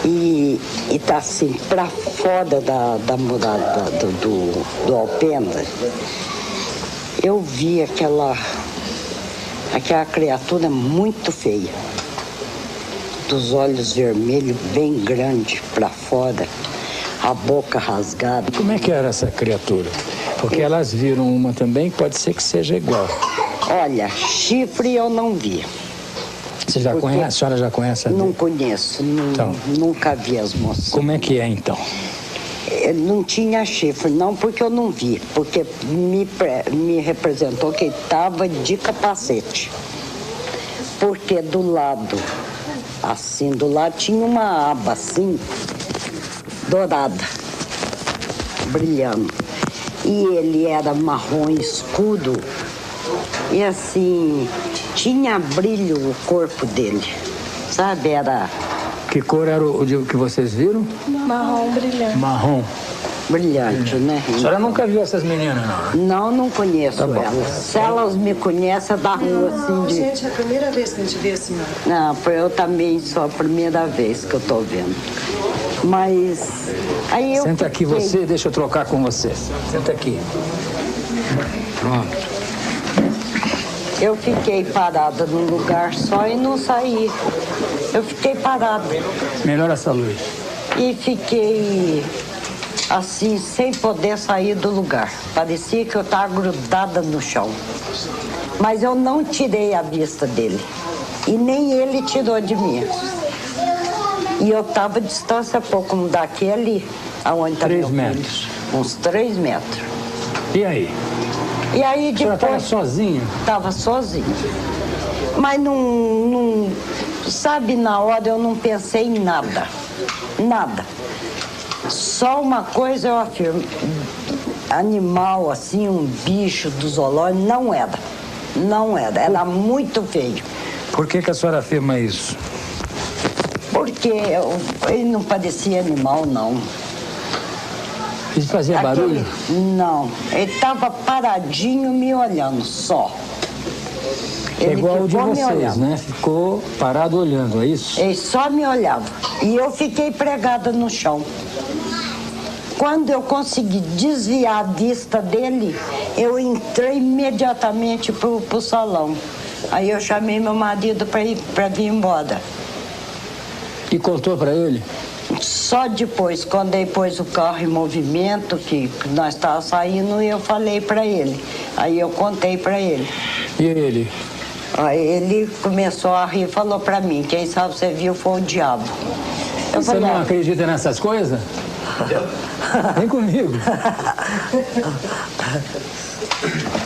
E tá assim, pra fora da murada do alpendre, eu vi aquela criatura muito feia. Dos olhos vermelhos bem grandes pra fora, a boca rasgada. Como é que era essa criatura? Porque elas viram uma também, pode ser que seja igual. Olha, chifre eu não vi. Você já conhece? A senhora já conhece? Não conheço, nunca vi as moças. Como é que é então? Não tinha chifre, não, porque eu não vi. Porque me representou que estava de capacete. Porque do lado tinha uma aba assim, dourada, brilhando. E ele era marrom escuro e assim, tinha brilho o corpo dele, sabe? Era... Que cor era o que vocês viram? Marrom brilhante. Marrom. Brilhante, né? A senhora nunca viu essas meninas, não? Não conheço elas. Se elas me conhecem, é da rua, assim, de... Gente, é a primeira vez que a gente vê a senhora. Não, eu também sou a primeira vez que eu tô vendo. Mas... Aí eu Senta aqui você, deixa eu trocar com você. Senta aqui. Pronto. Eu fiquei parada num lugar só e não saí. Eu fiquei parada. Melhora essa luz. E fiquei assim, sem poder sair do lugar. Parecia que eu estava grudada no chão. Mas eu não tirei a vista dele. E nem ele tirou de mim. E eu estava a distância pouco daquele, aonde está meu filho. 3 metros. Uns 3 metros. E aí? E aí depois... Você estava sozinha? Estava sozinha. Mas não... Sabe, na hora eu não pensei em nada. Nada. Só uma coisa eu afirmo. Animal, assim, um bicho do zoológico, não era. Não era. Era muito feio. Por que a senhora afirma isso? Porque ele não parecia animal, não. Ele fazia barulho? Não. Ele estava paradinho me olhando, só. É igual o de vocês, né? Ficou parado olhando, é isso? Ele só me olhava. E eu fiquei pregada no chão. Quando eu consegui desviar a vista dele, eu entrei imediatamente pro salão. Aí eu chamei meu marido para vir embora. E contou para ele? Só depois, quando ele pôs o carro em movimento, que nós estávamos saindo, eu falei para ele. Aí eu contei para ele. E ele? Aí ele começou a rir e falou para mim, quem sabe você viu foi o diabo. Você não acredita nessas coisas? Vem comigo.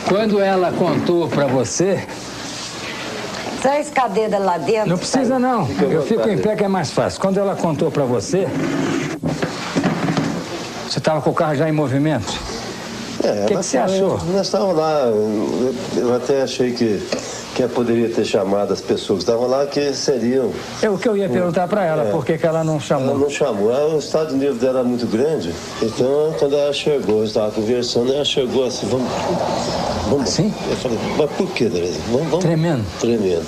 Quando ela contou para você... Traz cadeira lá dentro. Não precisa, não. Eu fico em pé que é mais fácil. Quando ela contou para você, você estava com o carro já em movimento? O que você achou? Nós estávamos lá, eu até achei que poderia ter chamado as pessoas que estavam lá, que seriam... É o que eu ia perguntar para ela, por que ela não chamou? Ela não chamou. O estado de nível dela era muito grande, então quando ela chegou, eu estava conversando, ela chegou assim, vamos. Sim? Eu falei, mas por que, Tereza? Vamos. Tremendo? Tremendo.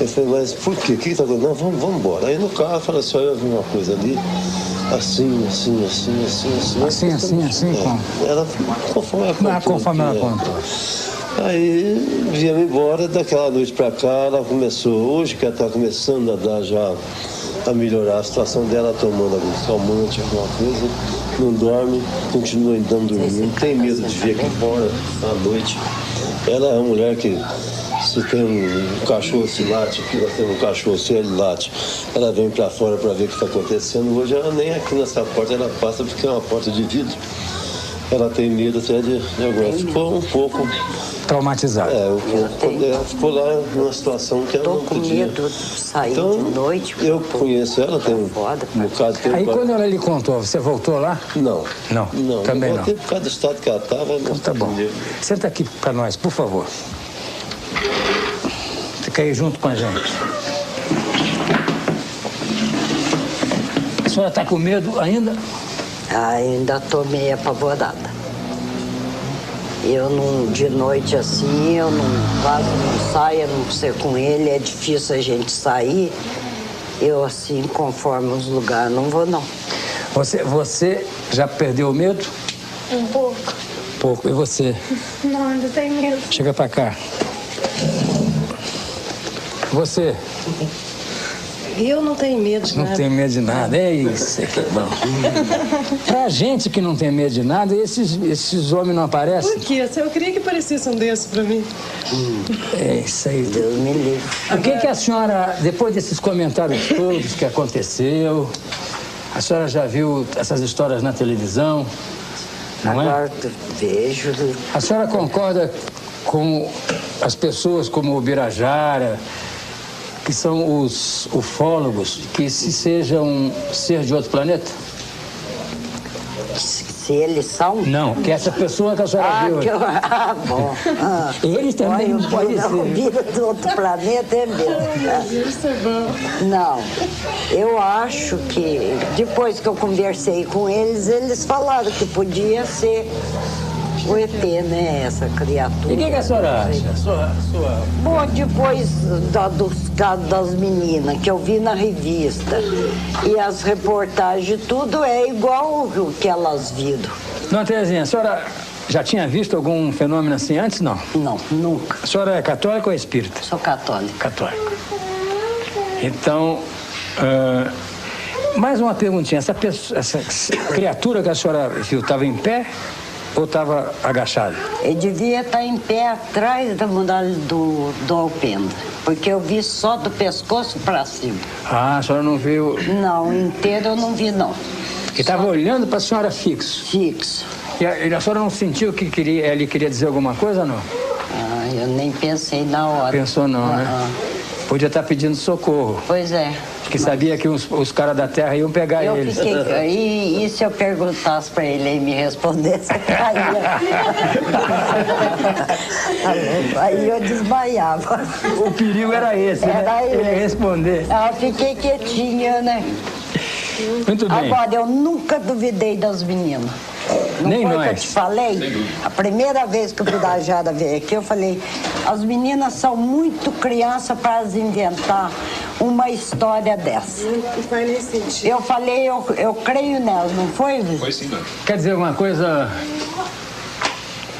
Eu falei, mas por quê? O que está acontecendo? Não, vamos embora. Aí no carro eu falei, só eu vi uma coisa ali, assim. Como? Ela, conforme ela contou. Conforme ela contou. Aí viemos embora, daquela noite pra cá, ela começou, hoje que ela tá começando a dar já, a melhorar a situação dela, tomando algum calmante, alguma coisa, não dorme, continua andando dormindo, não tem medo de vir aqui fora à noite. Ela é uma mulher que, se tem um cachorro se late, aqui nós temos um cachorro se ele late, ela vem pra fora pra ver o que está acontecendo. Hoje ela nem aqui nessa porta ela passa, porque é uma porta de vidro. Ela tem medo até de agora. Ficou um pouco traumatizada. Ela ficou lá numa situação que ela não podia. Medo de sair então, de noite. Eu conheço ela, tem um bocado de tempo. Aí quando ela lhe contou, você voltou lá? Não. Não, também não. Por causa do estado que ela estava. Então tá bom. Senta aqui para nós, por favor. Fica aí junto com a gente. A senhora está com medo ainda? Ainda estou meio apavorada. Eu não, de noite assim, eu não, quase não saio, a não ser com ele, é difícil a gente sair. Eu assim, conforme os lugares, não vou não. Você já perdeu o medo? Um pouco. Pouco. E você? Não, ainda tenho medo. Chega pra cá. Você? Eu não tenho medo de nada. Não tenho medo de nada. É isso que é bom. Pra gente que não tem medo de nada, esses homens não aparecem? Por quê? Eu queria que aparecesse um desses pra mim. É isso aí. Deus me livre. O que a senhora, depois desses comentários todos que aconteceu, a senhora já viu essas histórias na televisão? Não agora é? Vejo. A senhora concorda com as pessoas como o Birajara, que são os ufólogos, que se seja um ser de outro planeta? Se eles são? Não, que essa pessoa que a senhora viu. Bom. Eles também não podem ser. Vida do outro planeta é mesmo. Isso é bom. Não, eu acho que depois que eu conversei com eles, eles falaram que podia ser o ET, né? Essa criatura. E o que a senhora acha? Bom, depois dos casos das meninas, que eu vi na revista, e as reportagens, tudo é igual o que elas viram. Não, Terezinha, a senhora já tinha visto algum fenômeno assim antes, não? Não, nunca. A senhora é católica ou é espírita? Sou católica. Católica. Então, mais uma perguntinha. Essa criatura que a senhora viu estava em pé ou estava agachada? Ele devia estar em pé atrás da muralha do alpendre, porque eu vi só do pescoço para cima. Ah, a senhora não viu? Não, inteiro eu não vi, não. E estava olhando para a senhora fixo? Fixo. E a senhora não sentiu que ele queria dizer alguma coisa, não? Ah, eu nem pensei na hora. Pensou não, né? Podia estar pedindo socorro. Pois é. Porque sabia que os caras da terra iam pegar ele. E se eu perguntasse para ele e me respondesse, caía. Aí eu desmaiava. O perigo era esse, né? Ele responder. Eu fiquei quietinha, né? Muito bem. Agora, eu nunca duvidei das meninas. Não Nem foi nós. que eu te falei? A primeira vez que o Birajara veio aqui, eu falei, as meninas são muito crianças para inventar uma história dessa. Não faz nem sentido. Eu falei, eu creio nelas, não foi? Foi sim, dona. Quer dizer alguma coisa?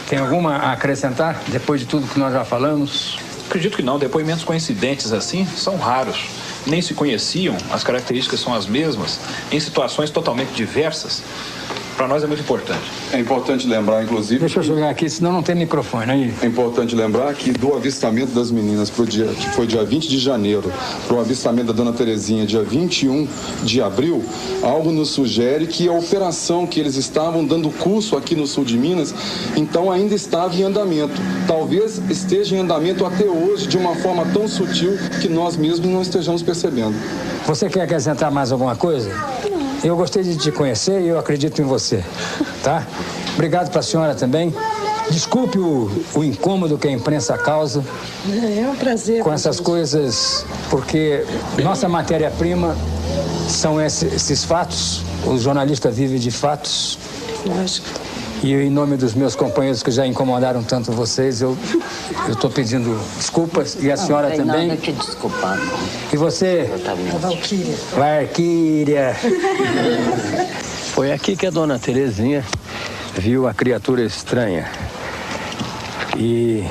Tem alguma a acrescentar, depois de tudo que nós já falamos? Acredito que não. Depoimentos coincidentes assim são raros. Nem se conheciam, as características são as mesmas, em situações totalmente diversas. Para nós é muito importante. É importante lembrar, inclusive... Deixa eu jogar aqui, senão não tem microfone aí. É importante lembrar que do avistamento das meninas, que foi dia 20 de janeiro, para o avistamento da dona Terezinha, dia 21 de abril, algo nos sugere que a operação que eles estavam dando curso aqui no sul de Minas, então ainda estava em andamento. Talvez esteja em andamento até hoje, de uma forma tão sutil que nós mesmos não estejamos percebendo. Você quer acrescentar mais alguma coisa? Eu gostei de te conhecer e eu acredito em você, tá? Obrigado para a senhora também. Desculpe o incômodo que a imprensa causa. É um prazer. Com essas coisas, porque nossa matéria-prima são esses fatos. Os jornalistas vivem de fatos. Lógico. E em nome dos meus companheiros que já incomodaram tanto vocês, eu estou pedindo desculpas. E a senhora também. Não tem nada que desculpar, não. E você? A Valquíria. Valquíria. Foi aqui que a dona Terezinha viu a criatura estranha. E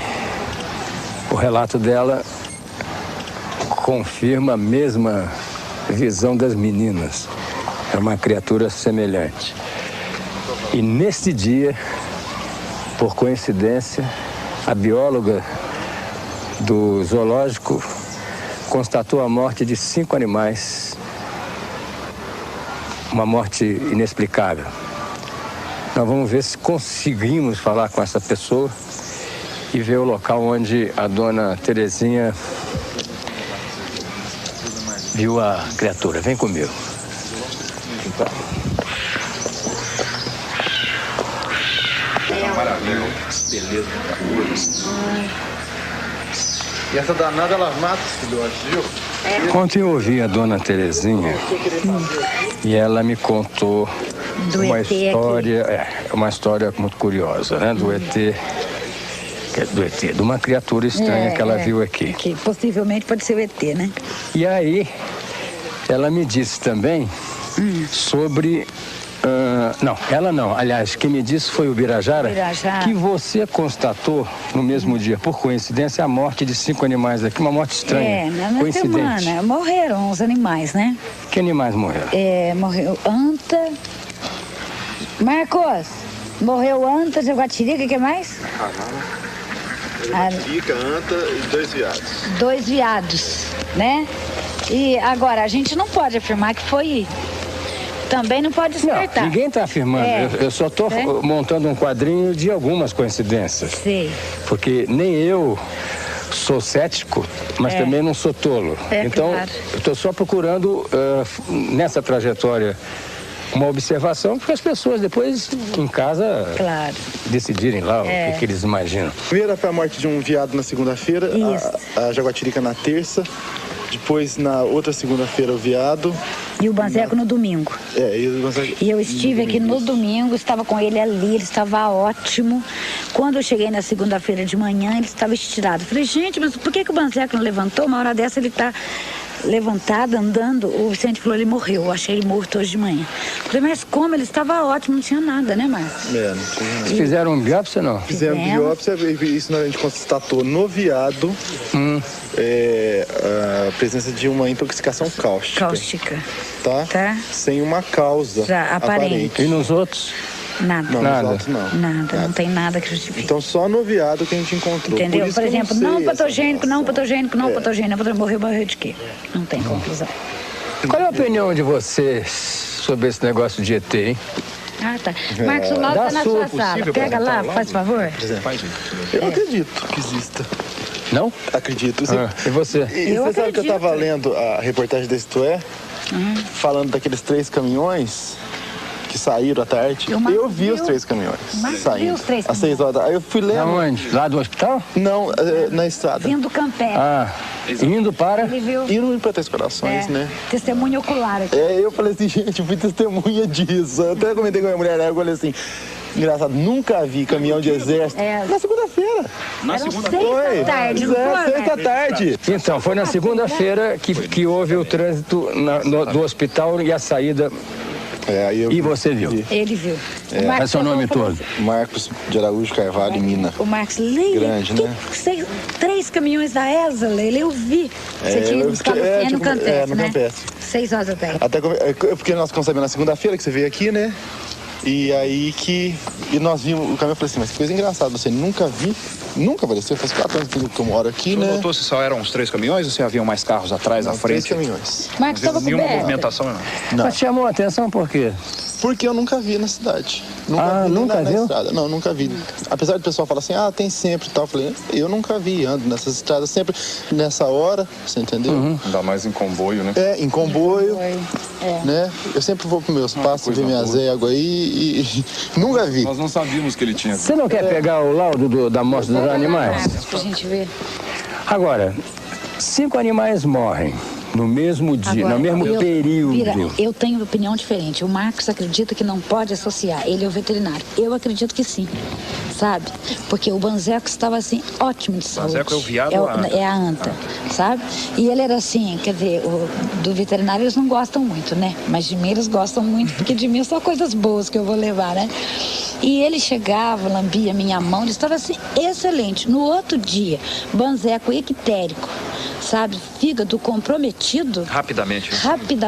o relato dela confirma a mesma visão das meninas. É uma criatura semelhante. E nesse dia, por coincidência, a bióloga do zoológico constatou a morte de 5 animais. Uma morte inexplicável. Nós vamos ver se conseguimos falar com essa pessoa e ver o local onde a dona Terezinha viu a criatura. Vem comigo. Maravilha. Beleza. E essa danada, ela mata os filhotes, viu? Ontem eu ouvi a dona Terezinha e ela me contou uma história muito curiosa, né? Do ET, de uma criatura estranha que ela viu aqui. Que possivelmente pode ser o ET, né? E aí, ela me disse também sobre... não, ela não. Aliás, quem me disse foi o Birajara, que você constatou no mesmo dia, por coincidência, a morte de 5 animais aqui, uma morte estranha. Na semana. Morreram os animais, né? Que animais morreram? Morreu anta. Marcos, morreu anta, jaguatirica, o que mais? Jaguatirica, anta e 2 viados. 2 viados, né? E agora, a gente não pode afirmar que foi... Também não pode descartar. Não, ninguém está afirmando. Eu só estou montando um quadrinho de algumas coincidências. Sim. Porque nem eu sou cético, mas também não sou tolo. Então, claro. Eu estou só procurando, nessa trajetória, uma observação, porque as pessoas depois, em casa, decidirem lá o que eles imaginam. Primeira foi a morte de um viado na segunda-feira, a jaguatirica na terça. Depois, na outra segunda-feira, o veado. E o banzeco no domingo. E eu estive aqui no domingo, estava com ele ali, ele estava ótimo. Quando eu cheguei na segunda-feira de manhã, ele estava estirado. Falei, gente, mas por que o banzeco não levantou? Uma hora dessa ele está levantada, andando, o Vicente falou, ele morreu. Eu achei ele morto hoje de manhã. Falei, mas como? Ele estava ótimo, não tinha nada, né, Márcio? Não tinha nada. Fizeram um biópsia, não? Fizemos biópsia, isso a gente constatou no veado a presença de uma intoxicação cáustica. Cáustica. Tá? Sem uma causa aparente. E nos outros? Nada. Não, nada. Nos outros não. Nada, não tem nada que justifique. Então só no veado que a gente encontrou. Entendeu? Por exemplo, não patogênico, não patogênico, não patogênico. Morreu de quê? Não tem conclusão. Qual é a opinião de vocês sobre esse negócio de ET, hein? Ah, tá. Marcos, o laudo tá na sua sala. Pega lá, faz favor. Eu acredito que exista. Não? Acredito. E você? E você sabe que eu estava lendo a reportagem desse Tué, falando daqueles 3 caminhões que saíram à tarde. Eu vi os 3 caminhões saindo. Os 3 às 6 horas. Aí eu fui lendo. Aonde? Lá do hospital? Não, na estrada. Vindo do Campé. Indo para? Ele viu. Indo para Três Corações, né? Testemunha ocular aqui. Eu falei assim, gente, eu fui testemunha disso. Eu até comentei com a minha mulher, eu falei assim, engraçado, nunca vi caminhão de exército. Na segunda-feira. Na segunda-feira? 6 da tarde, não foi? 6 da tarde. Então, foi na segunda-feira que houve o trânsito do hospital e a saída. E você viu? Ele viu. Qual é seu nome todo? Marcos de Araújo Carvalho, Mina. O Marcos, Leila, grande, né? 3 caminhões da ESA, Leila, eu vi. Você tinha ido buscar no Campestre, no né? Campestre. 6 horas da tarde. Até porque nós ficamos sabendo na segunda-feira que você veio aqui, né? E aí e nós vimos o caminhão, eu falei assim, mas que coisa engraçada, você nunca apareceu, faz 4 anos que eu moro aqui, né? Você notou se só eram os 3 caminhões ou se haviam mais carros atrás, à frente? 3 caminhões. Marcos, estava nenhuma coberto. movimentação, não. Mas chamou a atenção por quê? Porque eu nunca vi na cidade. Nunca na viu? estrada. Não, nunca vi. Apesar do pessoal falar assim, tem sempre e tal. Eu falei, eu nunca vi, ando nessas estradas sempre nessa hora, você entendeu? Ainda mais em comboio, né? Em comboio, né? Eu sempre vou para meus passos, ver minhas éguas aí e nunca vi. Nós não sabíamos que ele tinha. Você não quer pegar o laudo da morte dos animais? Pra gente ver. Agora, 5 animais morrem no mesmo dia, no mesmo período. Vira, eu tenho opinião diferente. O Marcos acredita que não pode associar. Ele é o veterinário. Eu acredito que sim. Sabe? Porque o Banzeco estava assim, ótimo de saúde. Banzeco é o viado ou a anta? É a anta, sabe? E ele era assim, quer dizer, do veterinário eles não gostam muito, né? Mas de mim eles gostam muito, porque de mim só coisas boas que eu vou levar, né? E ele chegava, lambia minha mão, ele estava assim, excelente. No outro dia, Banzeco ictérico, sabe? Fígado comprometido. Rapidamente.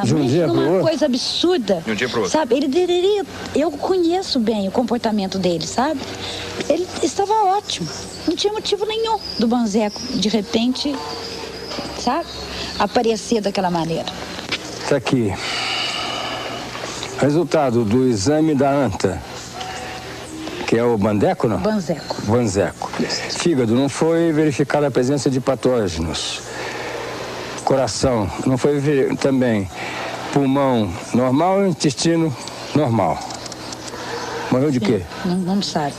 De um dia pro numa outro? coisa absurda. De um dia pro outro. Sabe? Ele deveria. Eu conheço bem o comportamento dele, sabe? Ele estava ótimo. Não tinha motivo nenhum do Banzeco, de repente, sabe? Aparecer daquela maneira. Tá aqui. Resultado do exame da anta. Que é o Bandeco, não? Banzeco. Banzeco. Fígado, não foi verificada a presença de patógenos. Coração, não foi também. Pulmão normal e intestino normal. Morreu de quê? Não sabe.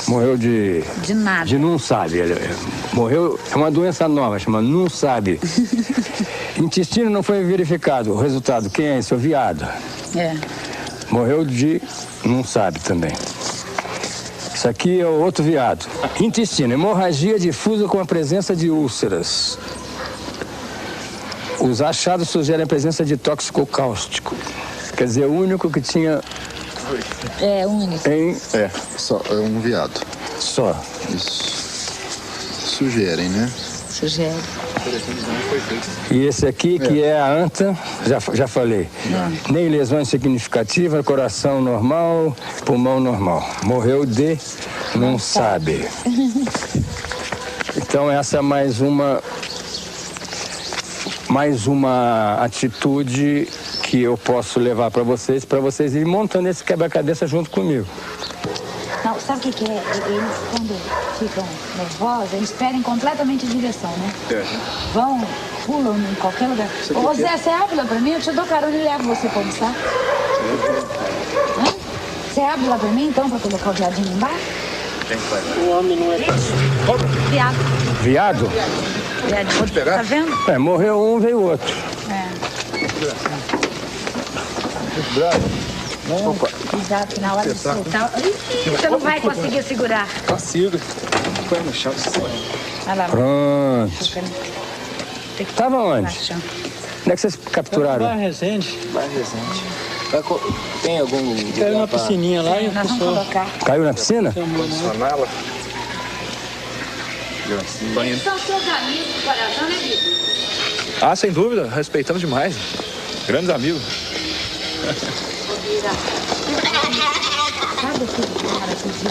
Morreu de... De nada. De não sabe. Ele morreu, é uma doença nova, chama não sabe. Intestino não foi verificado. O resultado, quem é esse? O viado. Morreu de não sabe também. Isso aqui é o outro viado. Intestino, hemorragia difusa com a presença de úlceras. Os achados sugerem a presença de tóxico cáustico. Quer dizer, o único que tinha... Único. Só é um viado. Só. Isso. Sugerem, né? Sugere. E esse aqui, que é a anta, já falei. Nem lesões significativas, coração normal, pulmão normal. Morreu de não sabe. Então essa é mais uma atitude que eu posso levar para vocês irem montando esse quebra-cabeça junto comigo. Não, sabe o que é? Eles, quando ficam nervosos, eles perdem completamente a direção, né? Vão, pulam em qualquer lugar. Ô Zé, você abre lá pra mim? Eu te dou carona e levo você pra almoçar. Você abre lá pra mim, então, pra colocar o viadinho embaixo? O homem não é... Viado. Viado? Viadinho. Pode pegar? Tá vendo? Morreu um, veio outro. Exato, que na hora de soltar... Você não vai conseguir segurar. Consigo. Põe no chão. Olha lá. Pronto. Tava onde? Onde é que vocês capturaram? Bairro Resende. Tem algum... Caiu na piscininha lá e o pessoal... Caiu na piscina? Sanela. São seus amigos do coração, né, Vitor? Ah, sem dúvida, respeitamos demais. Grandes amigos. Sabe aquele cara que disse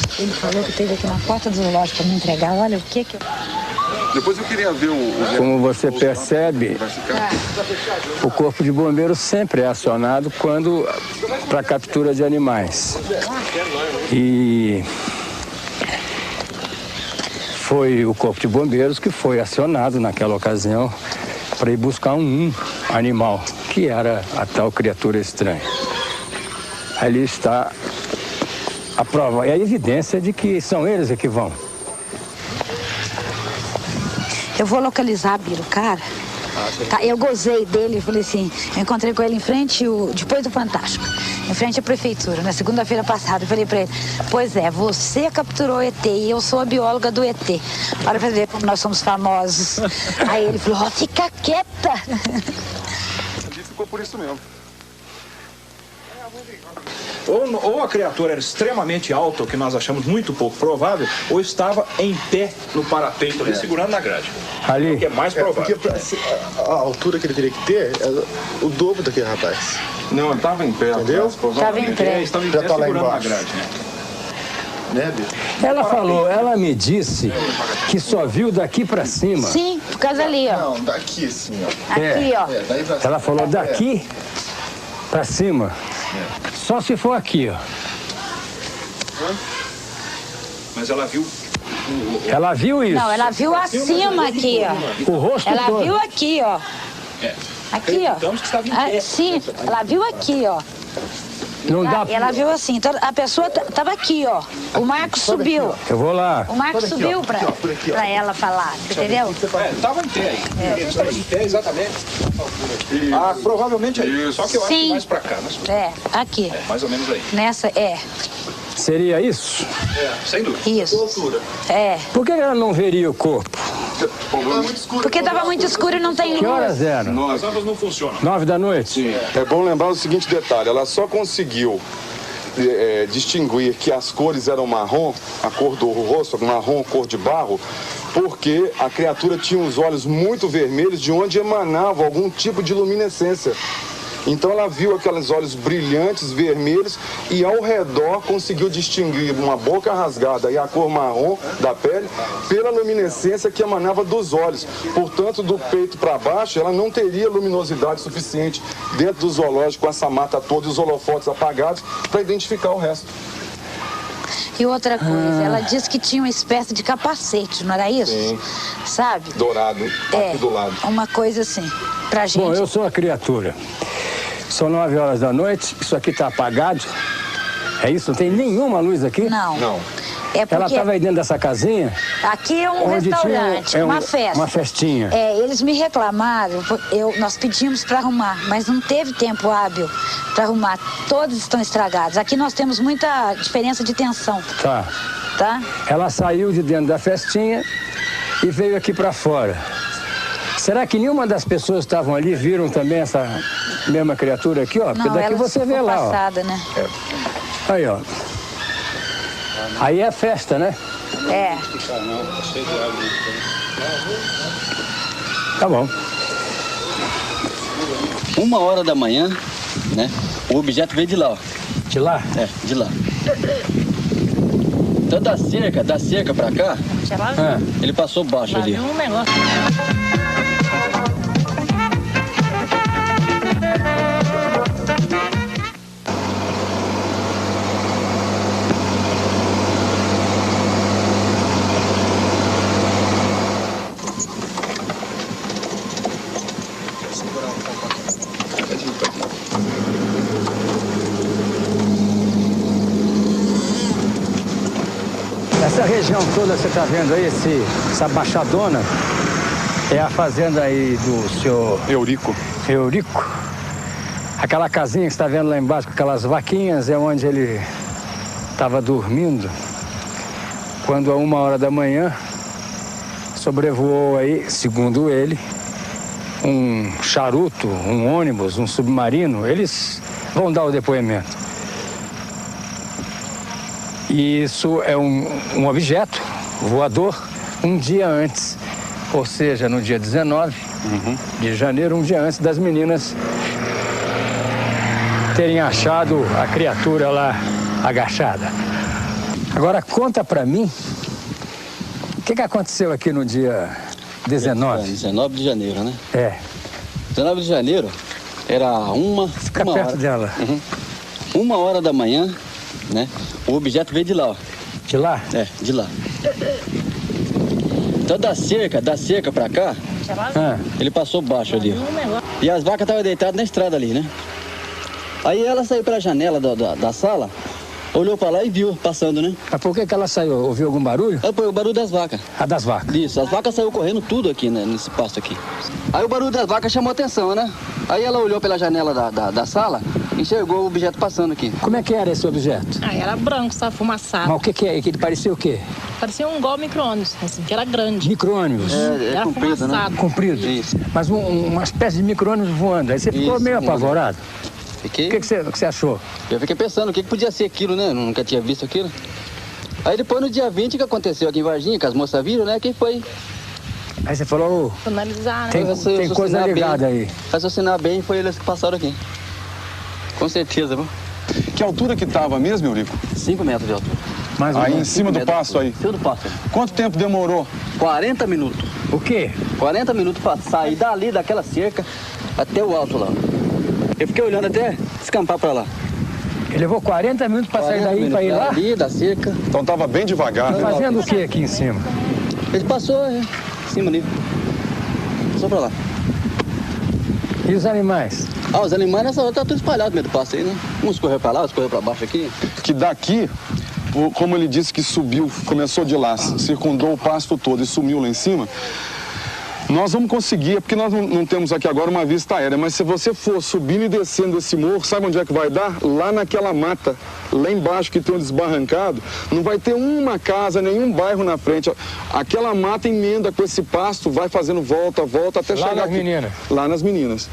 que ele falou que teve aqui na porta do zoológico para me entregar? Olha, o que eu... Depois eu queria ver Como você percebe, o Corpo de Bombeiros sempre é acionado para captura de animais. E foi o Corpo de Bombeiros que foi acionado naquela ocasião para ir buscar um animal, que era a tal criatura estranha. Ali está a prova e a evidência de que são eles que vão. Eu vou localizar, Biro, cara. Tá, eu gozei dele, falei assim, eu encontrei com ele em frente, depois do Fantástico, em frente à prefeitura, na segunda-feira passada. Eu falei pra ele, pois é, você capturou o ET e eu sou a bióloga do ET. Olha pra ver como nós somos famosos. Aí ele falou, ó, fica quieta. Ali ficou por isso mesmo. Ou a criatura era extremamente alta, o que nós achamos muito pouco provável, ou estava em pé no parapeito ali, segurando na grade. Ali. O que é mais provável. Porque a altura que ele teria que ter é o dobro daquele rapaz. Não, ele estava em pé. Entendeu? Estava em pé. Estava em Já pé tá lá segurando na embaixo. grade, né? Né, Bito? Ela me disse que só viu daqui para cima. Sim, por causa ali, ó. Não, daqui assim, ó. Aqui, ó. Daí pra Ela falou daqui para cima. Só se for aqui, ó. Mas ela viu... Ela viu isso. Não, ela viu acima aqui, ó. O rosto Ela todo. viu aqui, ó. É. Aqui, ó. Acreditamos que estava em pé. Sim, ela viu aqui, ó. Não dá. Ela viu assim, então a pessoa tava aqui, ó. O Marcos subiu. Eu vou lá. O Marcos subiu pra ela falar, entendeu? Estava em pé aí. Estava em pé, exatamente. Ah, provavelmente aí. Só que eu acho que Sim. mais pra cá, né? É, aqui. Mais ou menos aí. Nessa, Seria isso? É, sem dúvida. Isso. É. Por que ela não veria o corpo? Porque tava muito escuro e não tem Que luz. horas eram? As lâmpadas não funcionam. 9 da noite? É bom lembrar o seguinte detalhe, ela só conseguiu distinguir que as cores eram marrom, a cor do rosto, marrom, cor de barro, porque a criatura tinha os olhos muito vermelhos, de onde emanava algum tipo de luminescência. Então ela viu aqueles olhos brilhantes, vermelhos, e ao redor conseguiu distinguir uma boca rasgada e a cor marrom da pele pela luminescência que emanava dos olhos. Portanto, do peito para baixo, ela não teria luminosidade suficiente dentro do zoológico, com essa mata toda e os holofotes apagados, para identificar o resto. E outra coisa, ela disse que tinha uma espécie de capacete, não era isso? Sim. Sabe? Dourado, aqui do lado. Uma coisa assim, pra gente. Bom, eu sou a criatura. São 9 horas da noite, isso aqui está apagado. É isso? Não tem nenhuma luz aqui? Não. Não. É porque Ela estava aí dentro dessa casinha? aqui é um onde restaurante, tinha uma festa. Uma festinha. É, eles me reclamaram, nós pedimos para arrumar, mas não teve tempo hábil para arrumar. Todos estão estragados. Aqui nós temos muita diferença de tensão, Tá. tá? Ela saiu de dentro da festinha e veio aqui para fora. Será que nenhuma das pessoas que estavam ali viram também essa mesma criatura aqui, ó? Porque Não, daqui ela você vê ficou lá, ó. passada, né? Aí, ó. Aí é festa, né? É. Tá bom. 1h da manhã, né? O objeto veio de lá, ó. De lá? É, de lá. Então da cerca pra cá, ele passou baixo ali. Um negócio. Essa região toda que você está vendo aí, essa baixadona, é a fazenda aí do senhor Eurico. Eurico. Aquela casinha que você está vendo lá embaixo com aquelas vaquinhas é onde ele estava dormindo. Quando a 1h da manhã sobrevoou aí, segundo ele, um charuto, um ônibus, um submarino. Eles vão dar o depoimento. E isso é um objeto voador um dia antes, ou seja, no dia 19 de janeiro, um dia antes das meninas terem achado a criatura lá agachada. Agora conta pra mim o que aconteceu aqui no dia 19. 19 de janeiro, né? É. 19 de janeiro era Fica perto hora. dela. 1h da manhã, né? O objeto veio de lá, ó. De lá? É, de lá. Então da cerca pra cá, ele passou baixo ali, ó. E as vacas estavam deitadas na estrada ali, né? Aí ela saiu pela janela da sala, olhou pra lá e viu passando, né? Mas por que ela saiu? Ouviu algum barulho? O barulho das vacas. Ah, das vacas? Isso, as vacas saíram correndo tudo aqui, né, nesse pasto aqui. Aí o barulho das vacas chamou atenção, né? Aí ela olhou pela janela da sala, enxergou o objeto passando aqui. Como é que era esse objeto? Ah, era branco, sabe, fumaçado. Mas o que é? Ele parecia o quê? Parecia um igual micro-ônibus, assim, que era grande. Micro-ônibus? Era comprido, fumaçado. né? Comprido? Isso. Mas uma espécie de micro-ônibus voando. Aí você ficou meio apavorado? Fiquei. O que você achou? Eu fiquei pensando o que podia ser aquilo, né? Eu nunca tinha visto aquilo. Aí depois no dia 20 que aconteceu aqui em Varginha, que as moças viram, né? Que foi. Aí você falou, Analisar, né? tem coisa ligada aí. Raciocinar bem, foi eles que passaram aqui. Com certeza, viu? Que altura que estava mesmo, Eurico? 5 metros de altura. Mais aí em cima do pasto aí? Em cima do pasto. Quanto tempo demorou? 40 minutos. O quê? 40 minutos para sair dali, daquela cerca, até o alto lá. Eu fiquei olhando até descampar para lá. Ele levou 40 minutos para sair daí, para ir lá? Ali, da cerca. Então tava bem devagar. Tá fazendo o que aqui em cima? Ele passou em cima ali. Passou para lá. E os animais? Ah, os animais nessa hora tá tudo espalhado no meio do pasto aí, né? Uns correu para lá, outros correu para baixo aqui. Que daqui, como ele disse que subiu, começou de lá, circundou o pasto todo e sumiu lá em cima, nós vamos conseguir, porque nós não temos aqui agora uma vista aérea, mas se você for subindo e descendo esse morro, sabe onde é que vai dar? Lá naquela mata, lá embaixo que tem um desbarrancado, não vai ter uma casa, nenhum bairro na frente. Aquela mata emenda com esse pasto, vai fazendo volta até chegar aqui. Lá nas meninas? Lá nas meninas.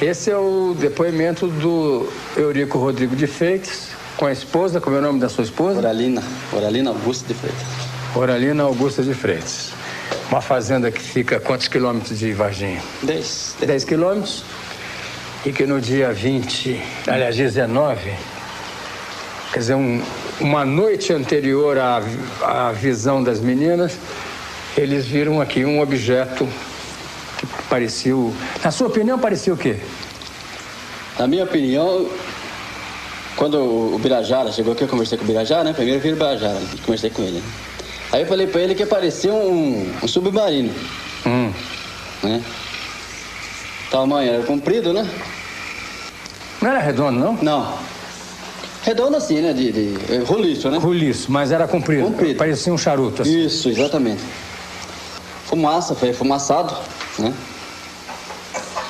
Esse é o depoimento do Eurico Rodrigo de Freitas, com a esposa, como é o nome da sua esposa? Oralina Augusta de Freitas. Oralina Augusta de Freitas. Uma fazenda que fica a quantos quilômetros de Varginha? 10 quilômetros. E que no dia 20, aliás, 19, quer dizer, uma noite anterior à visão das meninas, eles viram aqui um objeto que parecia... Na sua opinião, parecia o quê? Na minha opinião, quando o Birajara chegou aqui, eu conversei com o Birajara, né? Primeiro eu vi o Birajara, conversei com ele. Aí eu falei pra ele que parecia um submarino. Né? Tamanho era comprido, né? Não era redondo, não? Não. Redondo assim, né? De roliço, né? Roliço, mas era comprido. Comprido. Parecia um charuto, assim. Isso, exatamente. Fumaça, foi fumaçado, né?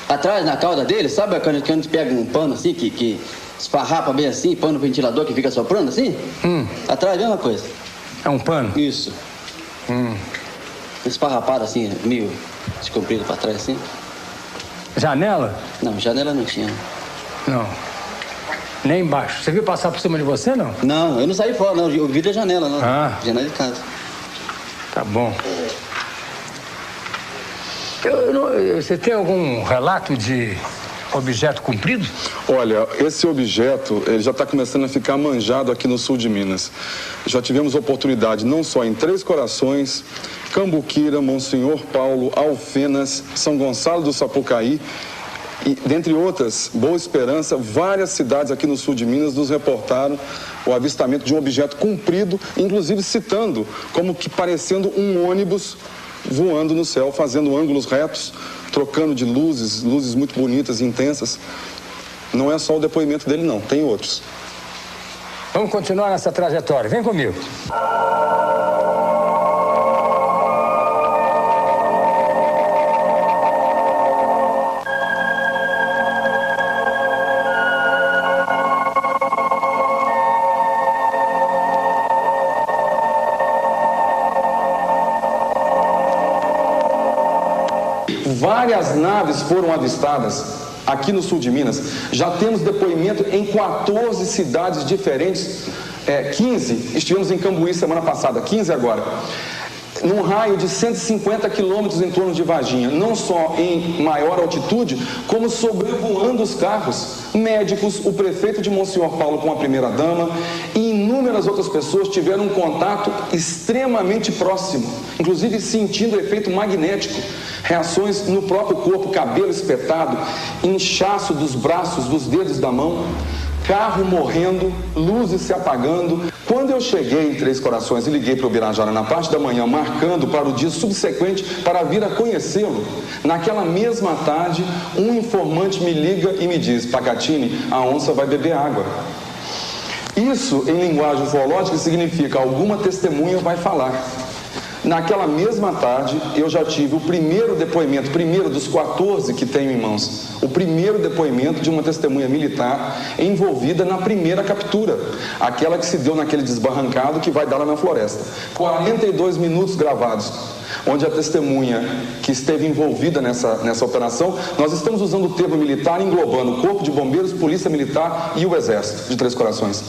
Atrás, na cauda dele, sabe quando a gente pega um pano assim, que esfarrapa bem assim, pano ventilador que fica soprando assim? Atrás, a mesma coisa. É um pano? Isso. Esfarrapado assim, meio descomprido pra trás assim. Janela? Não, janela não tinha. Não. Nem embaixo. Você viu passar por cima de você, não? Não, eu não saí fora, não. Eu vi da janela, não. Janela de casa. Tá bom. Você tem algum relato de objeto comprido? Olha, esse objeto ele já está começando a ficar manjado aqui no sul de Minas. Já tivemos oportunidade não só em Três Corações, Cambuquira, Monsenhor Paulo, Alfenas, São Gonçalo do Sapucaí e, dentre outras, Boa Esperança, várias cidades aqui no sul de Minas nos reportaram o avistamento de um objeto comprido, inclusive citando como que parecendo um ônibus voando no céu, fazendo ângulos retos, trocando de luzes muito bonitas e intensas. Não é só o depoimento dele, não. Tem outros. Vamos continuar nessa trajetória. Vem comigo. Várias naves foram avistadas aqui no sul de Minas. Já temos depoimento em 14 cidades diferentes. 15, estivemos em Cambuí semana passada, 15 agora. Num raio de 150 quilômetros em torno de Varginha, não só em maior altitude, como sobrevoando os carros. Médicos, o prefeito de Monsenhor Paulo com a primeira-dama e inúmeras outras pessoas tiveram um contato extremamente próximo, inclusive sentindo o efeito magnético, reações no próprio corpo, cabelo espetado, inchaço dos braços, dos dedos da mão, carro morrendo, luzes se apagando. Quando eu cheguei em Três Corações e liguei para o Birajara na parte da manhã, marcando para o dia subsequente para vir a conhecê-lo, naquela mesma tarde, um informante me liga e me diz: Pacatini, a onça vai beber água. Isso, em linguagem ufológica, significa alguma testemunha vai falar. Naquela mesma tarde, eu já tive o primeiro depoimento, primeiro dos 14 que tenho em mãos, o primeiro depoimento de uma testemunha militar envolvida na primeira captura, aquela que se deu naquele desbarrancado que vai dar lá na floresta. 42 minutos gravados, onde a testemunha que esteve envolvida nessa operação, nós estamos usando o termo militar englobando o Corpo de Bombeiros, Polícia Militar e o Exército de Três Corações.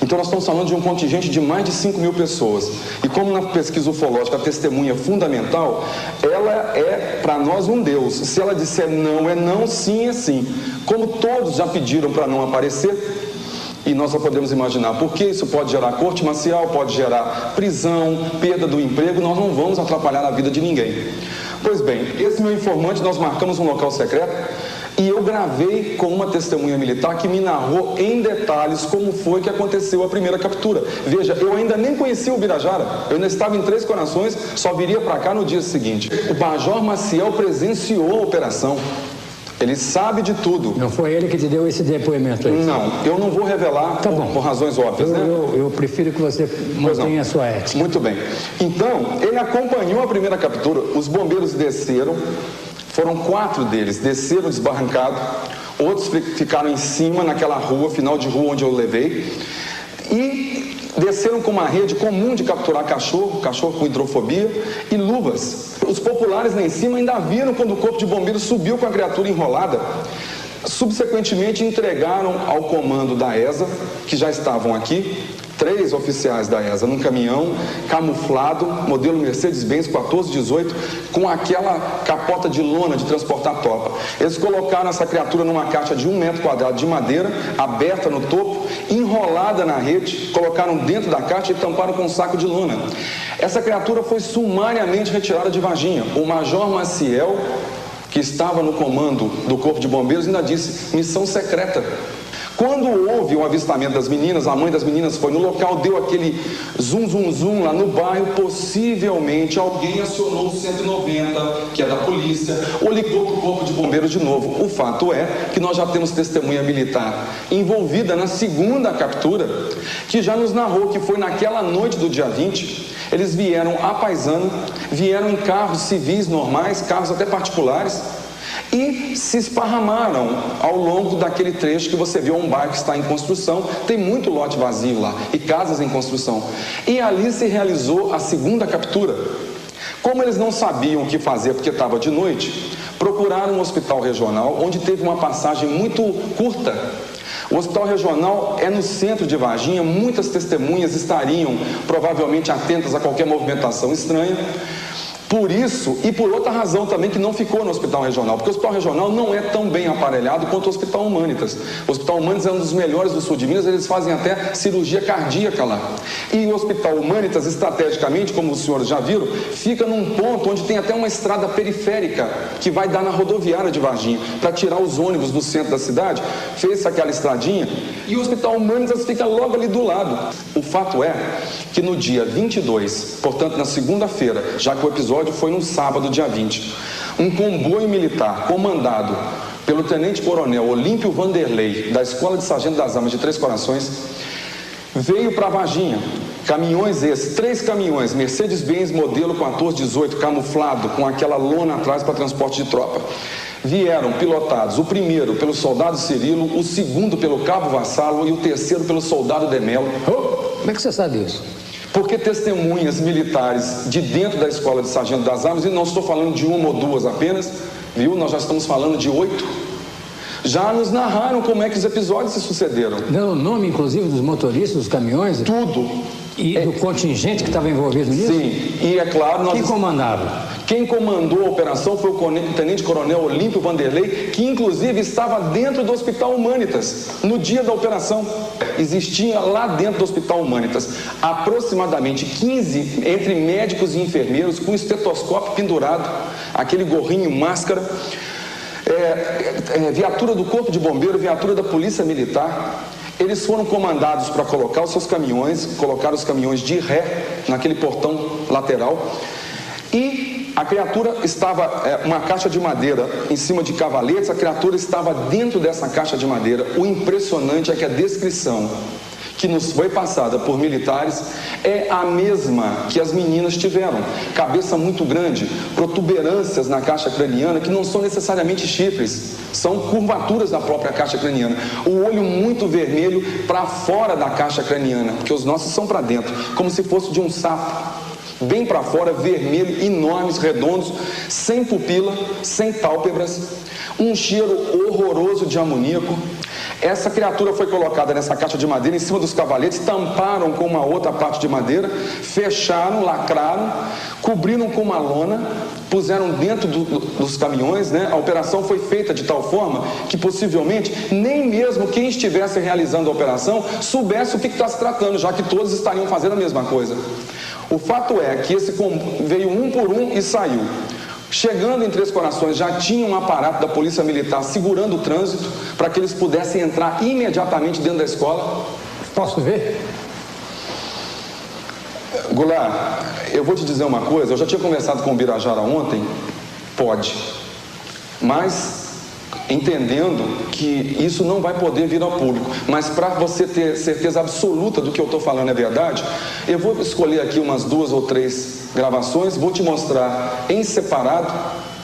Então nós estamos falando de um contingente de mais de 5 mil pessoas. E como na pesquisa ufológica a testemunha é fundamental, ela é para nós um Deus. Se ela disser não, é não, sim, é sim. Como todos já pediram para não aparecer, e nós só podemos imaginar, porque isso pode gerar corte marcial, pode gerar prisão, perda do emprego, nós não vamos atrapalhar a vida de ninguém. Pois bem, esse meu informante, nós marcamos um local secreto, e eu gravei com uma testemunha militar que me narrou em detalhes como foi que aconteceu a primeira captura. Veja, eu ainda nem conhecia o Birajara, eu ainda estava em Três Corações, só viria para cá no dia seguinte. O Major Maciel presenciou a operação. Ele sabe de tudo. Não foi ele que te deu esse depoimento aí? Não, eu não vou revelar por razões óbvias, né? Eu prefiro que você mantenha a sua ética. Muito bem. Então, ele acompanhou a primeira captura, os bombeiros desceram, foram 4 deles, desceram desbarrancado, outros ficaram em cima naquela rua, final de rua onde eu levei, e desceram com uma rede comum de capturar cachorro com hidrofobia e luvas. Os populares lá em cima ainda viram quando o corpo de bombeiros subiu com a criatura enrolada. Subsequentemente entregaram ao comando da ESA, que já estavam aqui, 3 oficiais da ESA num caminhão camuflado, modelo Mercedes-Benz 1418, com aquela capota de lona de transportar tropa. Eles colocaram essa criatura numa caixa de 1 metro quadrado de madeira, aberta no topo, enrolada na rede, colocaram dentro da caixa e tamparam com um saco de lona. Essa criatura foi sumariamente retirada de Varginha. O Major Maciel, que estava no comando do Corpo de Bombeiros, ainda disse: missão secreta. Quando houve o avistamento das meninas, a mãe das meninas foi no local, deu aquele zum lá no bairro, possivelmente alguém acionou o 190, que é da polícia, ou ligou para o Corpo de Bombeiros de novo. O fato é que nós já temos testemunha militar envolvida na segunda captura, que já nos narrou que foi naquela noite do dia 20, eles vieram a paisano, vieram em carros civis normais, carros até particulares, e se esparramaram ao longo daquele trecho que você viu, um bairro que está em construção, tem muito lote vazio lá e casas em construção. E ali se realizou a segunda captura. Como eles não sabiam o que fazer porque estava de noite, procuraram um hospital regional onde teve uma passagem muito curta. O hospital regional é no centro de Varginha, muitas testemunhas estariam provavelmente atentas a qualquer movimentação estranha. Por isso, e por outra razão também que não ficou no Hospital Regional, porque o Hospital Regional não é tão bem aparelhado quanto o Hospital Humanitas. O Hospital Humanitas é um dos melhores do sul de Minas, eles fazem até cirurgia cardíaca lá. E o Hospital Humanitas, estrategicamente, como os senhores já viram, fica num ponto onde tem até uma estrada periférica que vai dar na rodoviária de Varginha, para tirar os ônibus do centro da cidade, fez aquela estradinha, e o Hospital Humanitas fica logo ali do lado. O fato é que no dia 22, portanto na segunda-feira, já que o episódio foi no sábado, dia 20, um comboio militar comandado pelo tenente-coronel Olímpio Vanderlei, da Escola de Sargento das Armas de Três Corações, veio para Varginha. Caminhões esses, 3 caminhões, Mercedes-Benz modelo 1418, camuflado, com aquela lona atrás para transporte de tropa. Vieram pilotados, o primeiro pelo soldado Cirilo, o segundo pelo cabo Vassalo e o terceiro pelo soldado Demelo. Como é que você sabe isso? Porque testemunhas militares de dentro da Escola de Sargento das Armas, e não estou falando de uma ou duas apenas, viu? Nós já estamos falando de 8, já nos narraram como é que os episódios se sucederam. Deu o nome, inclusive, dos motoristas, dos caminhões? Tudo. E do contingente que estava envolvido nisso? Sim, e é claro... Quem comandava? Quem comandou a operação foi o tenente-coronel Olímpio Vanderlei, que inclusive estava dentro do Hospital Humanitas, no dia da operação. Existia lá dentro do Hospital Humanitas aproximadamente 15 entre médicos e enfermeiros com estetoscópio pendurado, aquele gorrinho, máscara, viatura do Corpo de Bombeiro, viatura da Polícia Militar. Eles foram comandados para colocar os seus caminhões, colocar os caminhões de ré naquele portão lateral, e a criatura estava, uma caixa de madeira em cima de cavaletes, a criatura estava dentro dessa caixa de madeira. O impressionante é que a descrição que nos foi passada por militares é a mesma que as meninas tiveram. Cabeça muito grande, protuberâncias na caixa craniana que não são necessariamente chifres, são curvaturas da própria caixa craniana. O olho muito vermelho para fora da caixa craniana, porque os nossos são para dentro, como se fosse de um sapo. Bem para fora, vermelho, enormes, redondos, sem pupila, sem pálpebras, um cheiro horroroso de amoníaco. Essa criatura foi colocada nessa caixa de madeira em cima dos cavaletes, tamparam com uma outra parte de madeira, fecharam, lacraram, cobriram com uma lona, puseram dentro dos caminhões, né? A operação foi feita de tal forma que possivelmente nem mesmo quem estivesse realizando a operação soubesse o que está se tratando, já que todos estariam fazendo a mesma coisa. O fato é que esse veio um por um e saiu. Chegando em Três Corações, já tinha um aparato da Polícia Militar segurando o trânsito para que eles pudessem entrar imediatamente dentro da escola. Posso ver? Goulart, eu vou te dizer uma coisa, eu já tinha conversado com o Birajara ontem, pode, mas entendendo que isso não vai poder vir ao público, mas para você ter certeza absoluta do que eu estou falando é verdade, eu vou escolher aqui umas 2 ou 3 gravações, vou te mostrar em separado.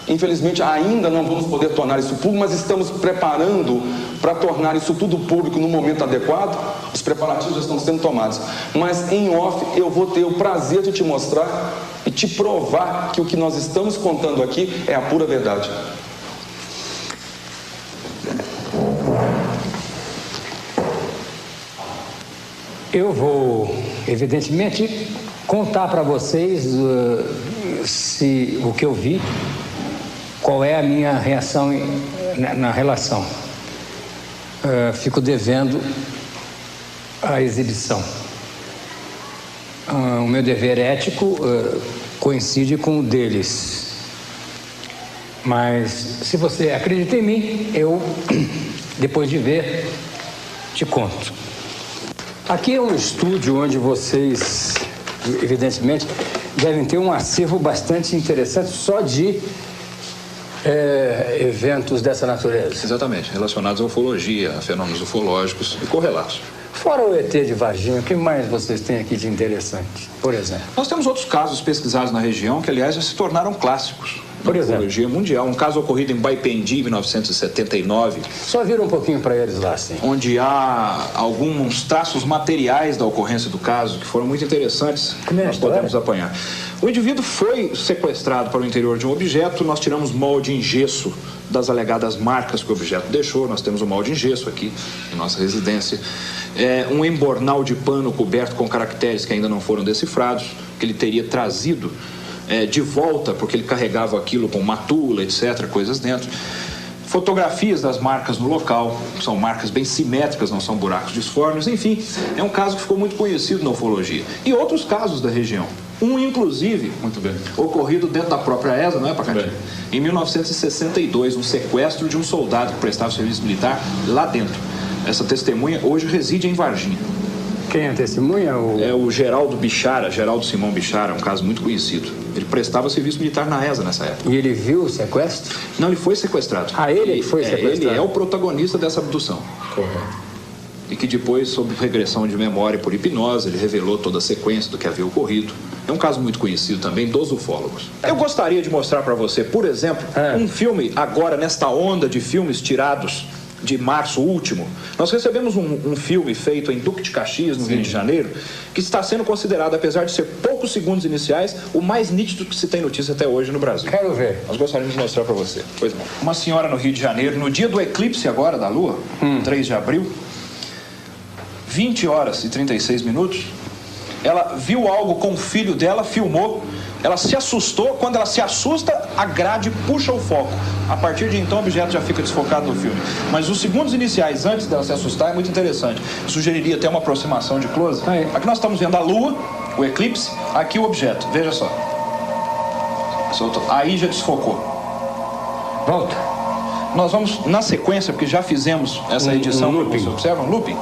Infelizmente ainda não vamos poder tornar isso público, mas estamos preparando para tornar isso tudo público no momento adequado. Os preparativos já estão sendo tomados, mas em off eu vou ter o prazer de te mostrar e te provar que o que nós estamos contando aqui é a pura verdade. Eu vou, evidentemente, contar para vocês o que eu vi, qual é a minha reação na relação. Fico devendo a exibição. O meu dever ético coincide com o deles. Mas, se você acredita em mim, eu, depois de ver, te conto. Aqui é um estúdio onde vocês, evidentemente, devem ter um acervo bastante interessante só de eventos dessa natureza. Exatamente, relacionados à ufologia, a fenômenos ufológicos e correlatos. Fora o ET de Varginha, o que mais vocês têm aqui de interessante, por exemplo? Nós temos outros casos pesquisados na região que, aliás, já se tornaram clássicos. Por exemplo? Ufologia mundial. Um caso ocorrido em Baipendi, em 1979. Só vira um pouquinho para eles lá, sim. Onde há alguns traços materiais da ocorrência do caso que foram muito interessantes. Como é a nós história? podemos apanhar. O indivíduo foi sequestrado para o interior de um objeto, nós tiramos molde em gesso das alegadas marcas que o objeto deixou. Nós temos um molde em gesso aqui em nossa residência. Um embornal de pano coberto com caracteres que ainda não foram decifrados, que ele teria trazido de volta, porque ele carregava aquilo com matula, etc., coisas dentro. Fotografias das marcas no local, são marcas bem simétricas, não são buracos disformes, enfim, é um caso que ficou muito conhecido na ufologia. E outros casos da região. Um, inclusive, muito bem, ocorrido dentro da própria ESA, não é, Pacatinho? Em 1962, um sequestro de um soldado que prestava serviço militar lá dentro. Essa testemunha hoje reside em Varginha. Quem é a testemunha? É o Geraldo Bichara, Geraldo Simão Bichara, um caso muito conhecido. Ele prestava serviço militar na ESA nessa época. E ele viu o sequestro? Não, ele foi sequestrado. Ah, ele foi sequestrado? Ele é o protagonista dessa abdução. Correto. E que depois, sob regressão de memória por hipnose, ele revelou toda a sequência do que havia ocorrido. É um caso muito conhecido também dos ufólogos. Eu gostaria de mostrar para você, por exemplo, um filme agora nesta onda de filmes tirados de março último, nós recebemos um filme feito em Duque de Caxias, no Rio de Janeiro, que está sendo considerado, apesar de ser poucos segundos iniciais, o mais nítido que se tem notícia até hoje no Brasil. Quero ver. Nós gostaríamos de mostrar para você. Pois não. Uma senhora no Rio de Janeiro, no dia do eclipse agora da Lua, 3 de abril, 20 horas e 36 minutos, ela viu algo com o filho dela, filmou, ela se assustou. Quando ela se assusta, a grade puxa o foco. A partir de então, o objeto já fica desfocado no filme. Mas os segundos iniciais, antes dela se assustar, é muito interessante. Sugeriria até uma aproximação de close. Aqui nós estamos vendo a Lua, o eclipse, aqui o objeto. Veja só. Aí já desfocou. Volta. Nós vamos, na sequência, porque já fizemos essa edição, você observa, um looping.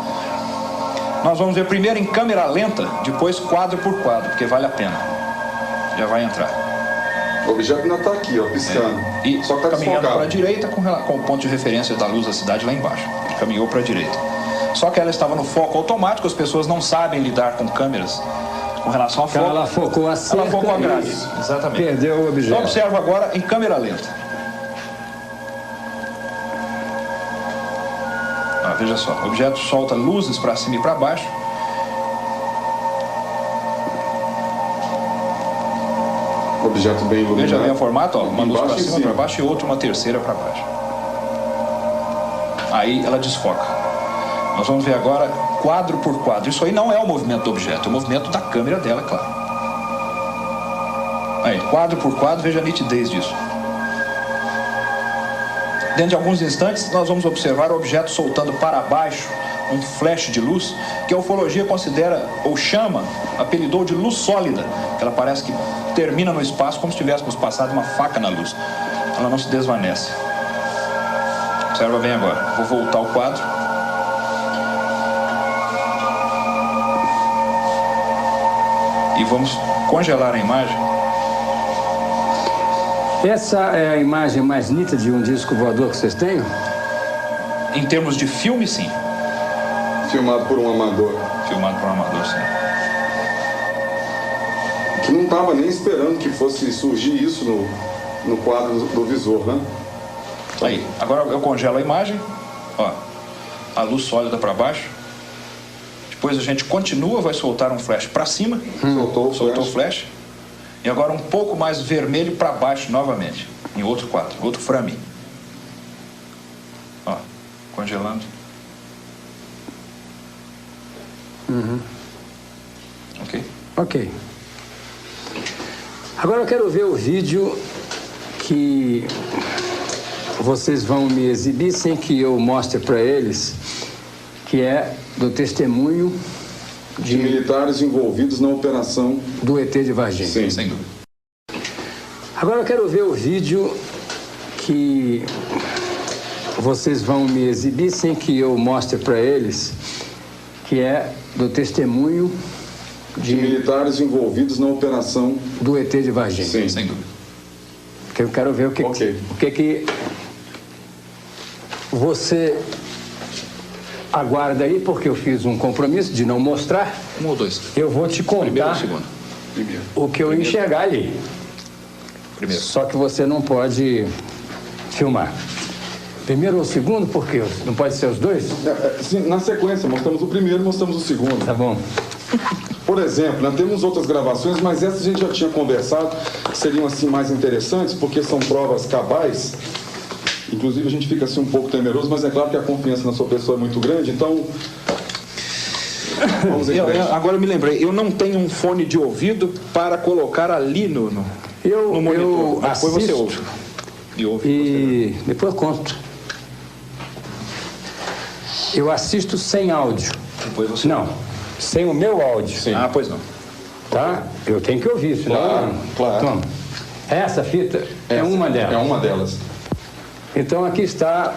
Nós vamos ver primeiro em câmera lenta, depois quadro por quadro, porque vale a pena. Já vai entrar. O objeto ainda está aqui, ó, piscando. E só que está caminhando desfocado. para a direita com o ponto de referência da luz da cidade lá embaixo. Ele caminhou para a direita. Só que ela estava no foco automático, as pessoas não sabem lidar com câmeras com relação a foco. Ela focou a cerca. Ela focou a grade. Exatamente. Perdeu o objeto. Então observa agora em câmera lenta. Veja só, o objeto solta luzes para cima e para baixo. Objeto bem iluminado. Veja bem o formato, ó, uma luz para Embaixo e cima, para baixo e outra, uma terceira para baixo. Aí ela desfoca. Nós vamos ver agora quadro por quadro. Isso aí não é o movimento do objeto, é o movimento da câmera dela, claro. Aí, quadro por quadro, veja a nitidez disso. Dentro de alguns instantes, nós vamos observar o objeto soltando para baixo um flash de luz, que a ufologia considera, ou chama, apelidou de luz sólida, que ela parece que termina no espaço como se tivéssemos passado uma faca na luz. Ela não se desvanece. Observa bem agora. Vou voltar ao quadro. E vamos congelar a imagem. Essa é a imagem mais nítida de um disco voador que vocês têm? Em termos de filme, sim. Filmado por um amador. Filmado por um amador, sim. Que não estava nem esperando que fosse surgir isso no quadro do visor, né? Aí, agora eu congelo a imagem. Ó, a luz sólida para baixo. Depois a gente continua, vai soltar um flash para cima. Soltou o flash. E agora um pouco mais vermelho para baixo novamente. Em outro quadro, outro frame. Ó, congelando. Ok. Agora eu quero ver o vídeo que vocês vão me exibir sem que eu mostre para eles, que é do testemunho de militares envolvidos na operação do ET de Varginha. Sim, sem dúvida. Agora eu quero ver o vídeo que vocês vão me exibir sem que eu mostre para eles, que é do testemunho de militares envolvidos na operação do ET de Varginha. Sim, sem dúvida. Porque eu quero ver o que você aguarda aí, porque eu fiz um compromisso de não mostrar. Um ou dois. Eu vou te contar Primeiro ou segundo? o que eu enxergar ali. Primeiro. Só que você não pode filmar. Primeiro ou segundo, por quê? Não pode ser os dois? Sim, na sequência, mostramos o primeiro e mostramos o segundo. Tá bom. Por exemplo, nós temos outras gravações, mas essas a gente já tinha conversado, que seriam assim mais interessantes, porque são provas cabais. Inclusive a gente fica assim um pouco temeroso, mas é claro que a confiança na sua pessoa é muito grande, então... Vamos agora eu me lembrei, eu não tenho um fone de ouvido para colocar ali no monitor. Eu depois assisto você ouve. E depois eu conto. Eu assisto sem áudio. Depois você não, sem o meu áudio. Sim. Ah, pois não. Tá? Eu tenho que ouvir, senão... Claro. Toma. Essa fita é uma delas. É uma delas. Então aqui está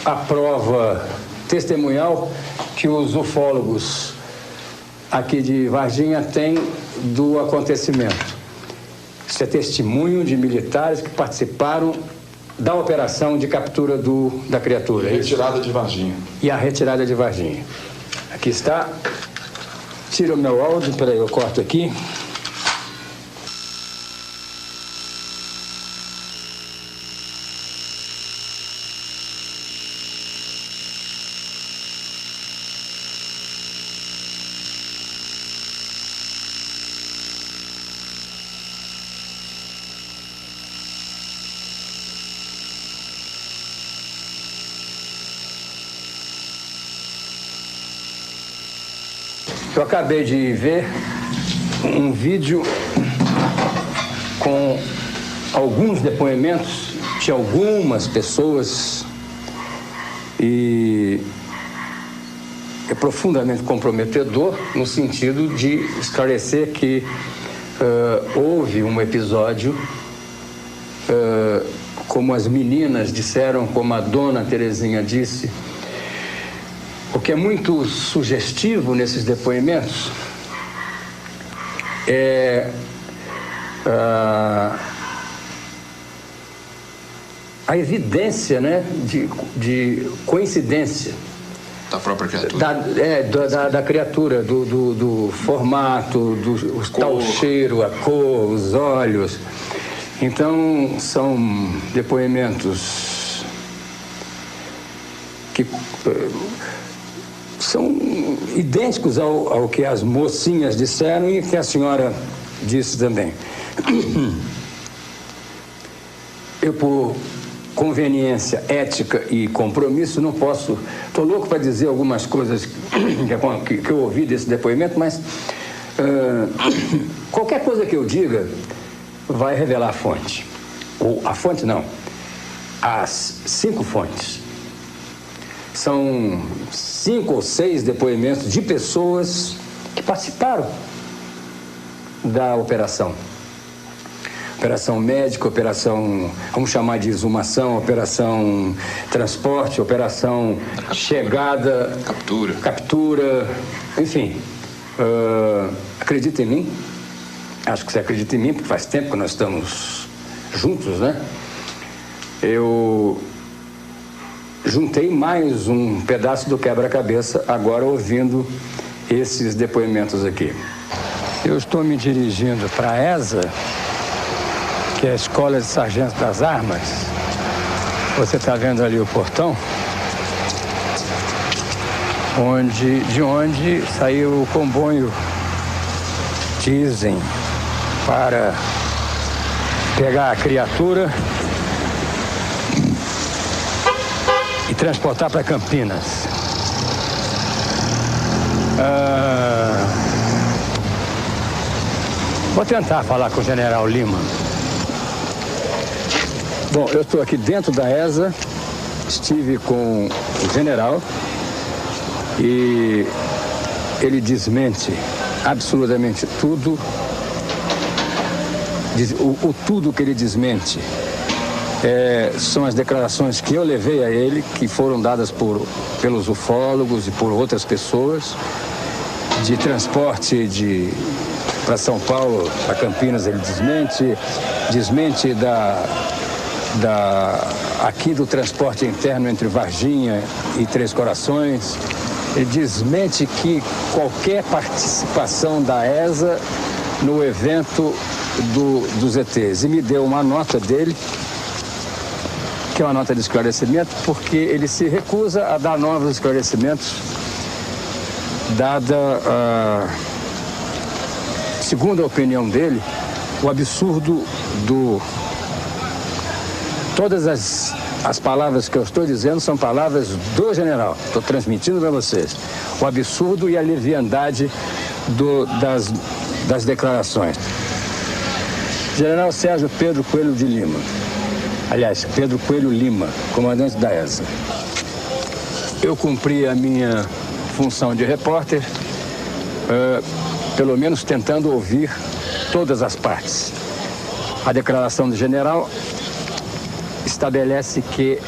a prova testemunhal que os ufólogos aqui de Varginha têm do acontecimento. Isso é testemunho de militares que participaram da operação de captura da criatura. Retirada de Varginha. E a retirada de Varginha. Aqui está. Tira o meu áudio, peraí, eu corto aqui. Eu acabei de ver um vídeo com alguns depoimentos de algumas pessoas e é profundamente comprometedor no sentido de esclarecer que houve um episódio, como as meninas disseram, como a dona Terezinha disse. O que é muito sugestivo nesses depoimentos é a evidência, né, de coincidência da própria criatura. Da criatura, do formato, do tal cheiro, a cor, os olhos. Então, são depoimentos que são idênticos ao que as mocinhas disseram e que a senhora disse também. Eu, por conveniência, ética e compromisso, não posso... Estou louco para dizer algumas coisas que eu ouvi desse depoimento, mas qualquer coisa que eu diga vai revelar a fonte. Ou a fonte não, as 5 fontes. São 5 ou 6 depoimentos de pessoas que participaram da operação. Operação médica, operação, vamos chamar de exumação, operação transporte, operação chegada, captura, enfim. Acredita em mim? Acho que você acredita em mim, porque faz tempo que nós estamos juntos, né? Eu juntei mais um pedaço do quebra-cabeça agora ouvindo esses depoimentos aqui. Eu estou me dirigindo para a ESA, que é a Escola de Sargentos das Armas. Você está vendo ali o portão, de onde saiu o comboio, dizem, para pegar a criatura e transportar para Campinas. Vou tentar falar com o General Lima. Bom, eu estou aqui dentro da ESA, estive com o general e ele desmente absolutamente tudo. Tudo que ele desmente são as declarações que eu levei a ele, que foram dadas pelos ufólogos e por outras pessoas, de transporte para São Paulo, para Campinas, ele desmente aqui do transporte interno entre Varginha e Três Corações. Ele desmente que qualquer participação da ESA no evento dos ETs. E me deu uma nota dele, que é uma nota de esclarecimento, porque ele se recusa a dar novos esclarecimentos, dada, segundo a opinião dele, o absurdo Todas as palavras que eu estou dizendo são palavras do general. Estou transmitindo para vocês. O absurdo e a leviandade das declarações. General Sérgio Pedro Coelho de Lima. Aliás, Pedro Coelho Lima, comandante da ESA. Eu cumpri a minha função de repórter, pelo menos tentando ouvir todas as partes. A declaração do general estabelece que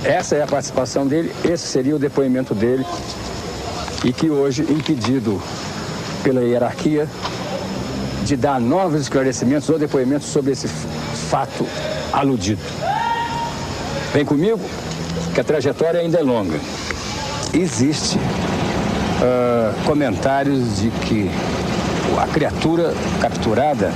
essa é a participação dele, esse seria o depoimento dele, e que hoje, impedido pela hierarquia de dar novos esclarecimentos ou depoimentos sobre esse fato aludido. Vem comigo, que a trajetória ainda é longa. Existe comentários de que a criatura capturada...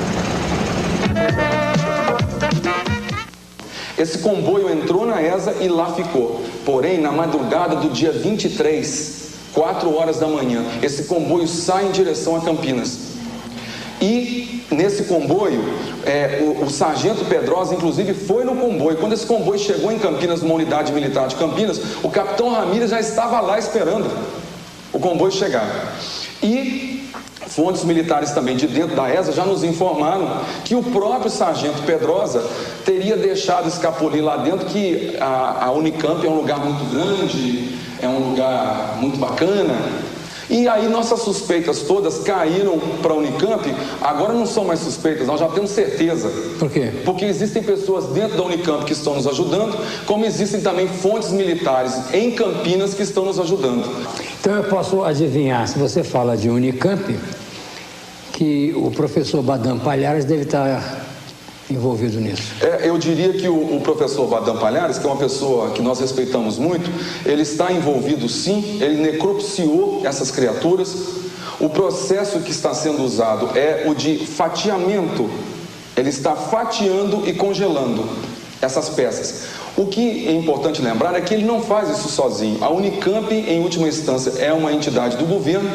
Esse comboio entrou na ESA e lá ficou. Porém, na madrugada do dia 23, 4 horas da manhã, esse comboio sai em direção a Campinas. E nesse comboio, o sargento Pedrosa, inclusive, foi no comboio. Quando esse comboio chegou em Campinas, numa unidade militar de Campinas, o capitão Ramírez já estava lá esperando. o comboio chegar. E fontes militares também de dentro da ESA já nos informaram que o próprio sargento Pedrosa teria deixado escapulir lá dentro que a Unicamp é um lugar muito grande, é um lugar muito bacana. E aí nossas suspeitas todas caíram para a Unicamp. Agora não são mais suspeitas, nós já temos certeza. Por quê? Porque existem pessoas dentro da Unicamp que estão nos ajudando, como existem também fontes militares em Campinas que estão nos ajudando. Então eu posso adivinhar, se você fala de Unicamp, que o professor Badam Palhares deve estar envolvido nisso. Eu diria que o professor Badam Palhares, que é uma pessoa que nós respeitamos muito, ele está envolvido sim, ele necropsiou essas criaturas. O processo que está sendo usado é o de fatiamento. Ele está fatiando e congelando essas peças. O que é importante lembrar é que ele não faz isso sozinho. A Unicamp, em última instância, é uma entidade do governo.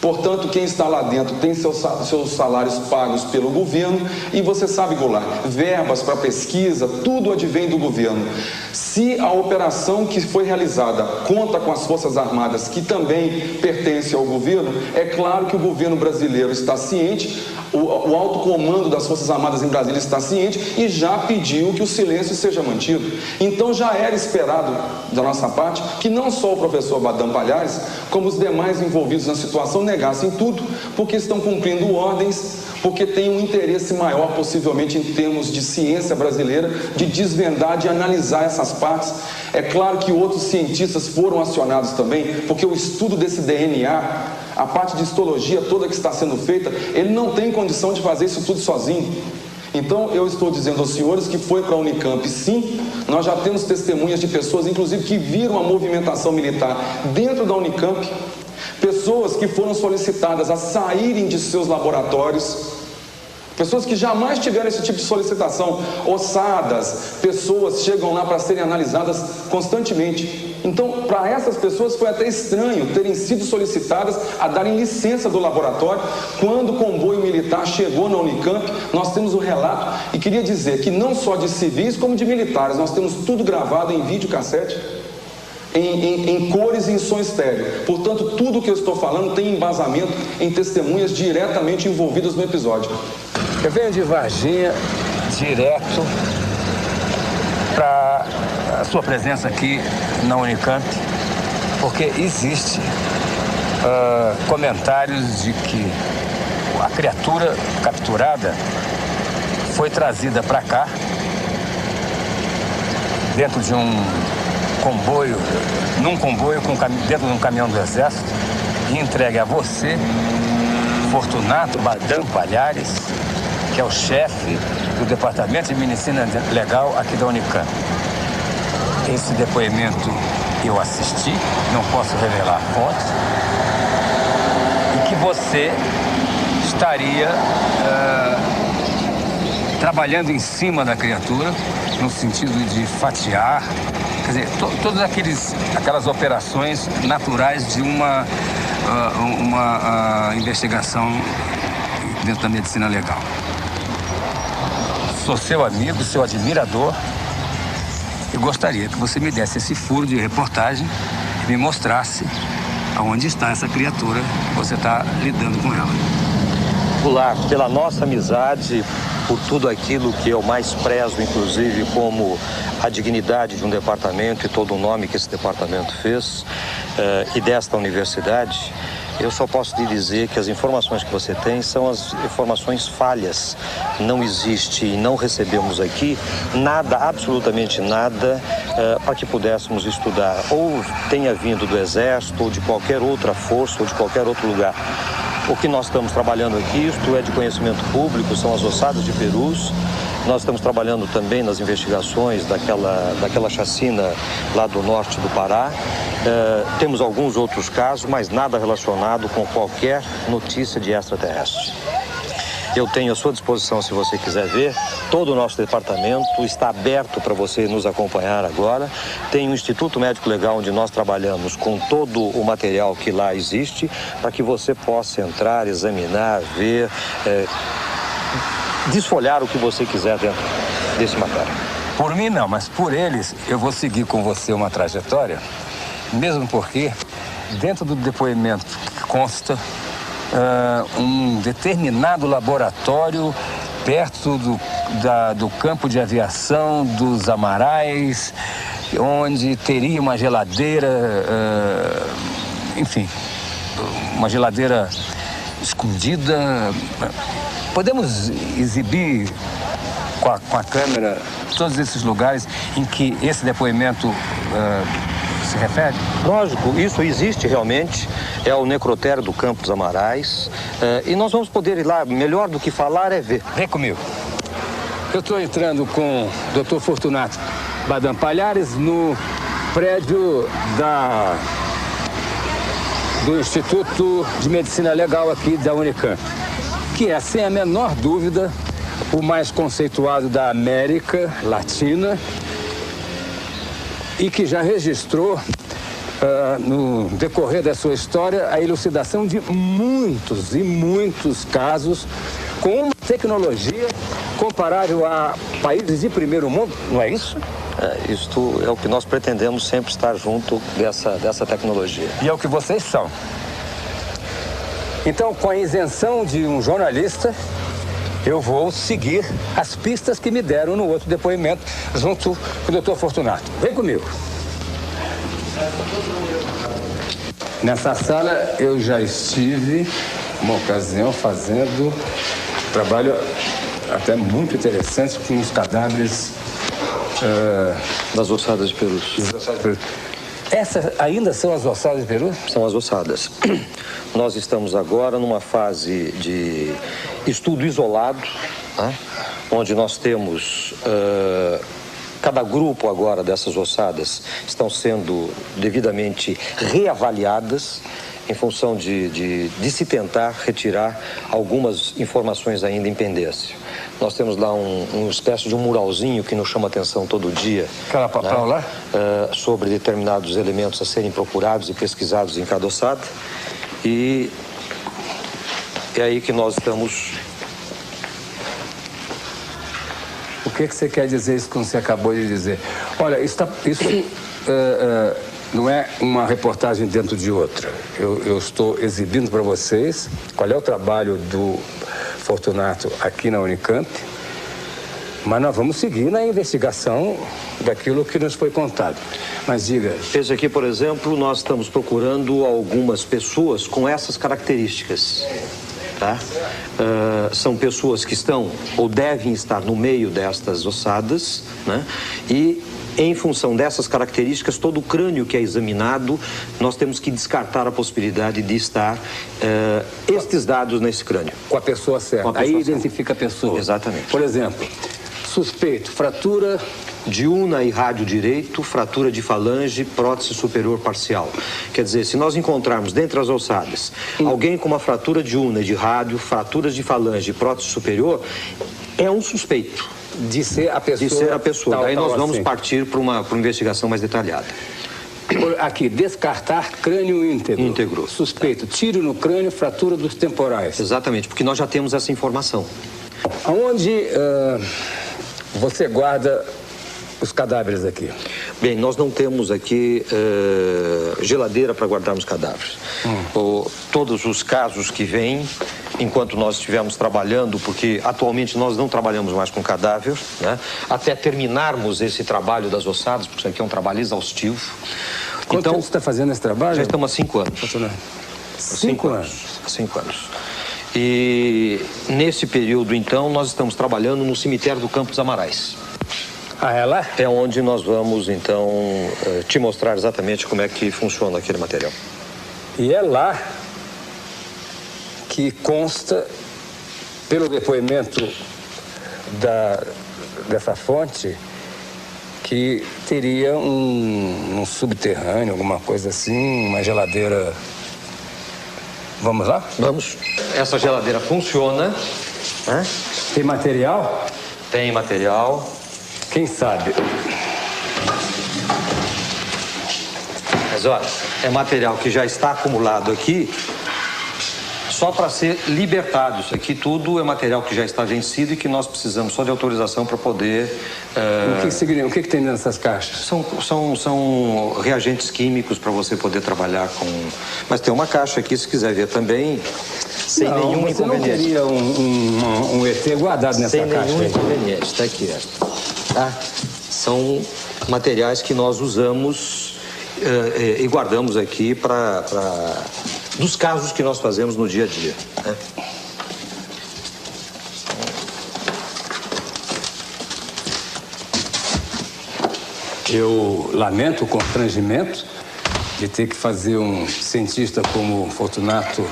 Portanto, quem está lá dentro tem seus salários pagos pelo governo e você sabe, Goulart, verbas para pesquisa, tudo advém do governo. Se a operação que foi realizada conta com as Forças Armadas, que também pertencem ao governo, é claro que o governo brasileiro está ciente, o alto comando das Forças Armadas em Brasília está ciente e já pediu que o silêncio seja mantido. Então já era esperado da nossa parte que não só o professor Badam Palhares, como os demais envolvidos na situação negassem tudo, porque estão cumprindo ordens, porque tem um interesse maior, possivelmente em termos de ciência brasileira, de desvendar, de analisar essas partes. É claro que outros cientistas foram acionados também, porque o estudo desse DNA, a parte de histologia toda que está sendo feita, ele não tem condição de fazer isso tudo sozinho. Então, eu estou dizendo aos senhores que foi para a Unicamp, sim. Nós já temos testemunhas de pessoas, inclusive, que viram a movimentação militar dentro da Unicamp. Pessoas que foram solicitadas a saírem de seus laboratórios. Pessoas que jamais tiveram esse tipo de solicitação. Ossadas, pessoas chegam lá para serem analisadas constantemente. Então, para essas pessoas foi até estranho terem sido solicitadas a darem licença do laboratório. Quando o comboio militar chegou na Unicamp, nós temos um relato, e queria dizer que não só de civis como de militares, nós temos tudo gravado em videocassete, em cores e em som estéreo. Portanto, tudo o que eu estou falando tem embasamento em testemunhas diretamente envolvidas no episódio. Eu venho de Varginha direto para a sua presença aqui na Unicamp, porque existe comentários de que a criatura capturada foi trazida para cá dentro de um comboio, dentro de um caminhão do Exército, e entregue a você, Fortunato Badam Palhares, que é o chefe do Departamento de Medicina Legal aqui da Unicamp. Esse depoimento eu assisti, não posso revelar fontes, e que você estaria trabalhando em cima da criatura, no sentido de fatiar, quer dizer, todas aquelas operações naturais de uma investigação dentro da medicina legal. Sou seu amigo, seu admirador, e gostaria que você me desse esse furo de reportagem e me mostrasse aonde está essa criatura que você está lidando com ela. Goulart, pela nossa amizade, por tudo aquilo que eu mais prezo, inclusive como a dignidade de um departamento e todo o nome que esse departamento fez, e desta universidade, eu só posso lhe dizer que as informações que você tem são as informações falhas. Não existe e não recebemos aqui nada, absolutamente nada, para que pudéssemos estudar. Ou tenha vindo do Exército, ou de qualquer outra força, ou de qualquer outro lugar. O que nós estamos trabalhando aqui, isto é de conhecimento público, são as ossadas de perus. Nós estamos trabalhando também nas investigações daquela chacina lá do norte do Pará. Temos alguns outros casos, mas nada relacionado com qualquer notícia de extraterrestre. Eu tenho à sua disposição, se você quiser ver, todo o nosso departamento está aberto para você nos acompanhar agora. Tem o Instituto Médico Legal, onde nós trabalhamos com todo o material que lá existe, para que você possa entrar, examinar, ver, desfolhar o que você quiser dentro desse material. Por mim não, mas por eles eu vou seguir com você uma trajetória, mesmo porque dentro do depoimento consta um determinado laboratório perto do campo de aviação dos Amarais, onde teria uma geladeira, enfim, uma geladeira escondida. Podemos exibir com a câmera todos esses lugares em que esse depoimento se refere? Lógico, isso existe realmente, é o necrotério do Campo dos Amarais, e nós vamos poder ir lá, melhor do que falar é ver. Vem comigo. Eu estou entrando com o Dr. Fortunato Badam Palhares no prédio do Instituto de Medicina Legal aqui da Unicamp, que é, sem a menor dúvida, o mais conceituado da América Latina e que já registrou, no decorrer da sua história, a elucidação de muitos e muitos casos com uma tecnologia comparável a países de primeiro mundo, não é isso? Isto é o que nós pretendemos sempre estar junto dessa tecnologia. E é o que vocês são. Então, com a isenção de um jornalista, eu vou seguir as pistas que me deram no outro depoimento, junto com o Dr. Fortunato. Vem comigo. Nessa sala eu já estive, uma ocasião, fazendo trabalho até muito interessante com os cadáveres das ossadas de perus. Essas ainda são as ossadas de peru? São as ossadas. Nós estamos agora numa fase de estudo isolado, né? Onde nós temos cada grupo agora dessas ossadas estão sendo devidamente reavaliadas em função de se tentar retirar algumas informações ainda em pendência. Nós temos lá uma espécie de um muralzinho que nos chama atenção todo dia. Aquela papel, né? Lá? Sobre determinados elementos a serem procurados e pesquisados em cada ossada. E é aí que nós estamos. O que você quer dizer isso como você acabou de dizer? Olha, isso não é uma reportagem dentro de outra. Eu estou exibindo para vocês qual é o trabalho do Fortunato aqui na Unicamp, mas nós vamos seguir na investigação daquilo que nos foi contado. Mas diga... Esse aqui, por exemplo, nós estamos procurando algumas pessoas com essas características. Tá? São pessoas que estão ou devem estar no meio destas ossadas, né? E em função dessas características, todo o crânio que é examinado, nós temos que descartar a possibilidade de estar estes dados nesse crânio. Com a pessoa certa. Aí identifica a pessoa. Exatamente. Por exemplo, suspeito, fratura... de una e rádio direito, fratura de falange, prótese superior parcial. Quer dizer, se nós encontrarmos dentre as ossadas alguém com uma fratura de una e de rádio, fraturas de falange e prótese superior, é um suspeito. De ser a pessoa. De ser a pessoa. Daí nós vamos assim partir para uma investigação mais detalhada. Aqui, descartar crânio íntegro. Íntegro. Suspeito, tiro no crânio, fratura dos temporais. Exatamente, porque nós já temos essa informação. Aonde você guarda os cadáveres aqui? Bem, nós não temos aqui geladeira para guardarmos cadáveres. Todos os casos que vêm, enquanto nós estivermos trabalhando, porque atualmente nós não trabalhamos mais com cadáver, né? Até terminarmos esse trabalho das ossadas, porque isso aqui é um trabalho exaustivo. Quanto tempo você está fazendo esse trabalho? Já estamos há 5 anos. 5 anos? Há 5 anos. E nesse período, então, nós estamos trabalhando no cemitério do Campo dos Amarais. Ah, é lá? É onde nós vamos, então, te mostrar exatamente como é que funciona aquele material. E é lá que consta, pelo depoimento dessa fonte, que teria um subterrâneo, alguma coisa assim, uma geladeira. Vamos lá? Vamos. Essa geladeira funciona. Né? Tem material? Tem material. Quem sabe? Mas olha, é material que já está acumulado aqui só para ser libertado. Isso aqui tudo é material que já está vencido e que nós precisamos só de autorização para poder... O que tem nessas caixas? São reagentes químicos para você poder trabalhar com... Mas tem uma caixa aqui, se quiser ver também, sem nenhum inconveniente. Você não teria um ET guardado nessa caixa? Sem nenhum inconveniente, está aqui. Tá? São materiais que nós usamos e guardamos aqui dos casos que nós fazemos no dia a dia. Né? Eu lamento o constrangimento de ter que fazer um cientista como Fortunato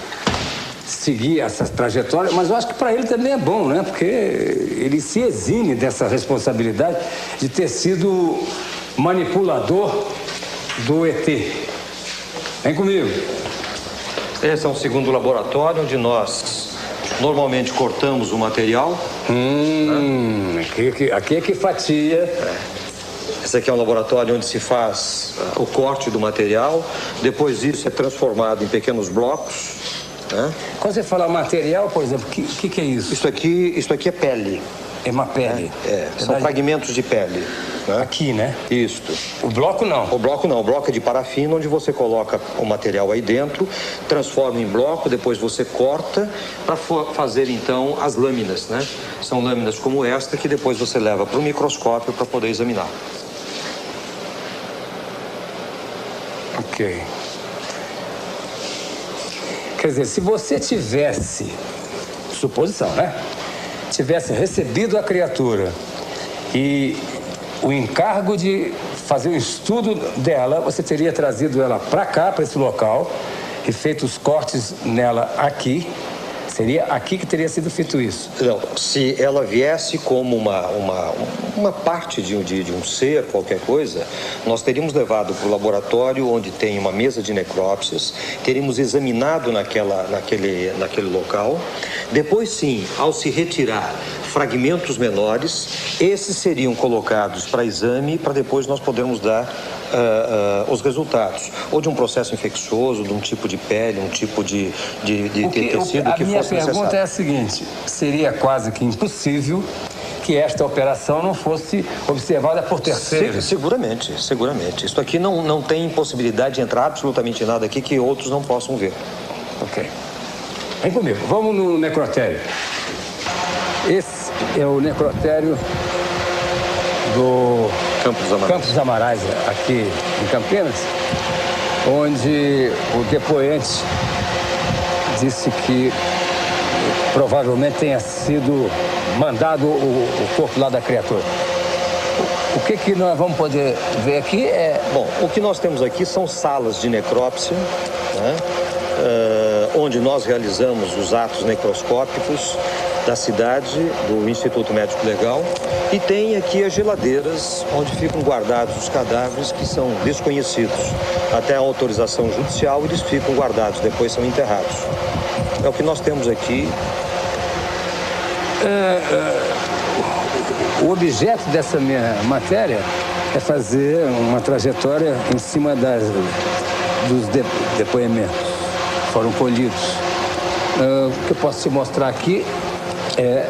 seguir essa trajetória, mas eu acho que para ele também é bom, né? Porque ele se exime dessa responsabilidade de ter sido manipulador do ET. Vem comigo. Esse é um segundo laboratório onde nós normalmente cortamos o material. Aqui é que fatia. Esse aqui é um laboratório onde se faz o corte do material. Depois isso é transformado em pequenos blocos. Né? Quando você fala material, por exemplo, o que é isso? Isso aqui é pele. É uma pele? São fragmentos de pele. Né? Aqui, né? Isto. O bloco não? O bloco não. O bloco é de parafina, onde você coloca o material aí dentro, transforma em bloco, depois você corta para fazer, então, as lâminas, né? São lâminas como esta que depois você leva para o microscópio para poder examinar. Ok. Quer dizer, se você tivesse, suposição, né? Tivesse recebido a criatura e o encargo de fazer o estudo dela, você teria trazido ela para cá, para esse local, e feito os cortes nela aqui. Seria aqui que teria sido feito isso? Não, se ela viesse como uma parte de um ser, qualquer coisa, nós teríamos levado para o laboratório onde tem uma mesa de necrópsias, teríamos examinado naquele local. Depois, sim, ao se retirar fragmentos menores, esses seriam colocados para exame para depois nós podermos dar os resultados, ou de um processo infeccioso, de um tipo de pele, um tipo de tecido que fosse necessário. A minha pergunta é a seguinte: seria quase que impossível que esta operação não fosse observada por terceiros? Seguramente. Isso aqui não tem possibilidade de entrar absolutamente nada aqui que outros não possam ver. Ok. Vem comigo, vamos no necrotério. Esse é o necrotério do Campos Amarais, aqui em Campinas, onde o depoente disse que provavelmente tenha sido mandado o corpo lá da criatura. O que nós vamos poder ver aqui é... Bom, o que nós temos aqui são salas de necrópsia, né? Onde nós realizamos os atos necroscópicos da cidade, do Instituto Médico Legal, e tem aqui as geladeiras onde ficam guardados os cadáveres que são desconhecidos. Até a autorização judicial eles ficam guardados, depois são enterrados. É o que nós temos aqui. O objeto dessa minha matéria é fazer uma trajetória em cima dos depoimentos que foram colhidos. O que eu posso te mostrar aqui é...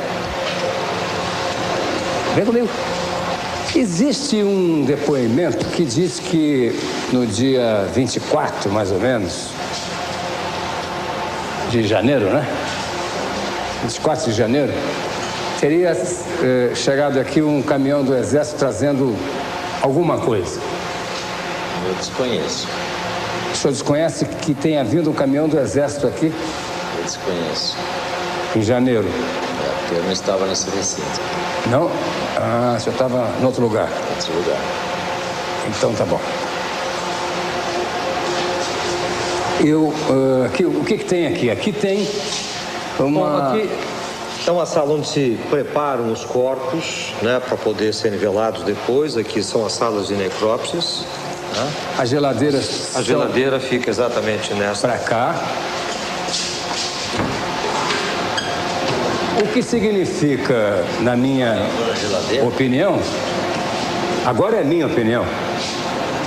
Vem comigo. Existe um depoimento que diz que no dia 24, mais ou menos, de janeiro, né? 24 de janeiro, teria chegado aqui um caminhão do Exército trazendo alguma coisa. Eu desconheço. O senhor desconhece que tenha vindo um caminhão do Exército aqui? Eu desconheço. Em janeiro? Porque eu não estava nesse recinto. Não? Ah, o senhor estava em outro lugar? Em outro lugar. Então tá bom. O que tem aqui? Aqui tem uma... Aqui é uma sala onde se preparam os corpos, né, para poder serem velados depois. Aqui são as salas de necrópsias. Né? A geladeira fica exatamente nessa. Para cá. O que significa, na minha opinião, agora é minha opinião,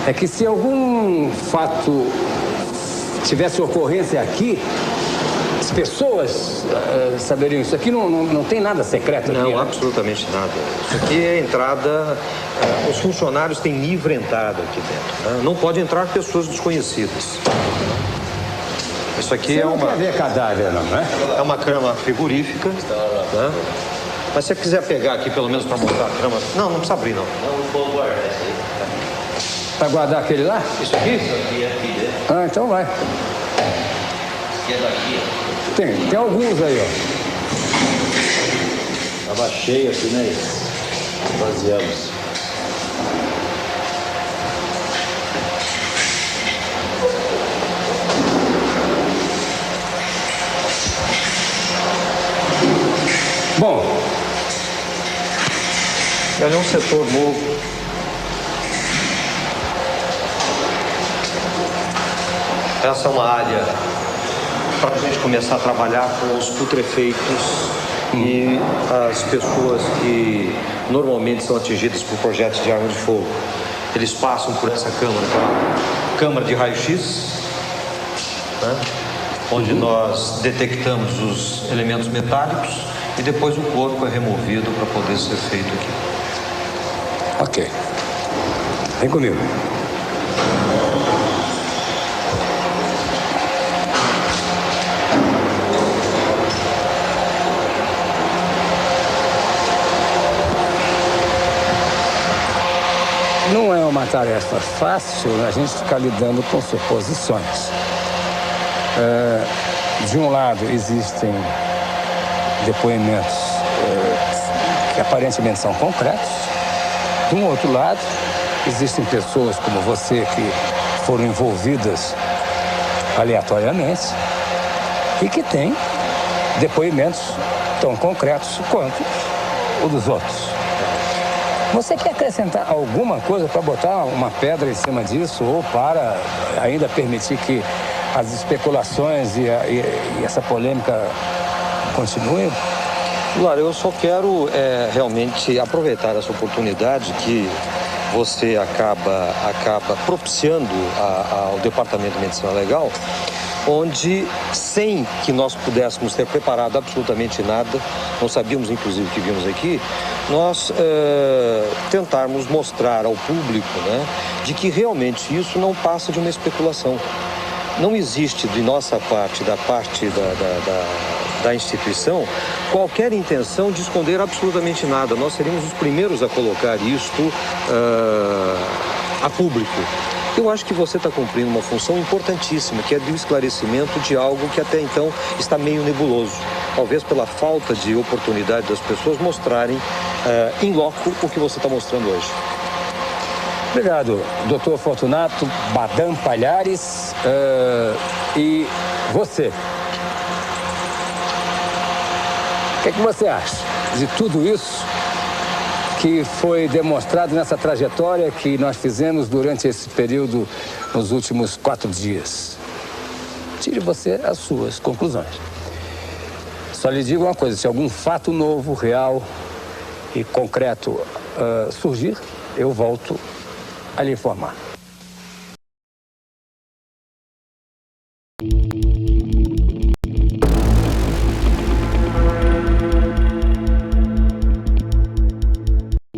é que se algum fato tivesse ocorrência aqui, pessoas saberiam isso? Aqui não tem nada secreto aqui? Não, absolutamente nada. Isso aqui é entrada... os funcionários têm livre entrada aqui dentro. Né? Não pode entrar pessoas desconhecidas. Isso aqui Você não quer ver cadáver, não é? É uma cama frigorífica. Né? Mas se você quiser pegar aqui, pelo menos para mostrar a cama... Não precisa abrir, não. Não vou guardar isso aí. Para guardar aquele lá? Isso aqui? Isso aqui é aqui dentro. Ah, então vai. Isso aqui é daqui, ó. Tem alguns aí, ó. Tava cheio aqui, né? Vaziamos. Bom. Ali é um setor novo. Essa é uma área para a gente começar a trabalhar com os putrefeitos e as pessoas que normalmente são atingidas por projetos de arma de fogo. Eles passam por essa câmara, câmara de raio-x, né? Onde nós detectamos os elementos metálicos e depois o corpo é removido para poder ser feito aqui. Ok. Vem comigo. Não é uma tarefa fácil a gente ficar lidando com suposições. De um lado, existem depoimentos que aparentemente são concretos. De um outro lado, existem pessoas como você que foram envolvidas aleatoriamente e que têm depoimentos tão concretos quanto o dos outros. Você quer acrescentar alguma coisa para botar uma pedra em cima disso ou para ainda permitir que as especulações e essa polêmica continuem? Claro, eu só quero realmente aproveitar essa oportunidade que você acaba propiciando ao Departamento de Medicina Legal, onde, sem que nós pudéssemos ter preparado absolutamente nada, não sabíamos inclusive o que vimos aqui, nós tentarmos mostrar ao público, né, de que realmente isso não passa de uma especulação. Não existe de nossa parte, da parte da instituição, qualquer intenção de esconder absolutamente nada. Nós seríamos os primeiros a colocar isto a público. Eu acho que você está cumprindo uma função importantíssima, que é do esclarecimento de algo que até então está meio nebuloso. Talvez pela falta de oportunidade das pessoas mostrarem em loco o que você está mostrando hoje. Obrigado, Dr. Fortunato Badam Palhares. E você? O que é que você acha de tudo isso que foi demonstrado nessa trajetória que nós fizemos durante esse período, nos últimos 4 dias? Tire você as suas conclusões. Só lhe digo uma coisa, se algum fato novo, real e concreto surgir, eu volto a lhe informar.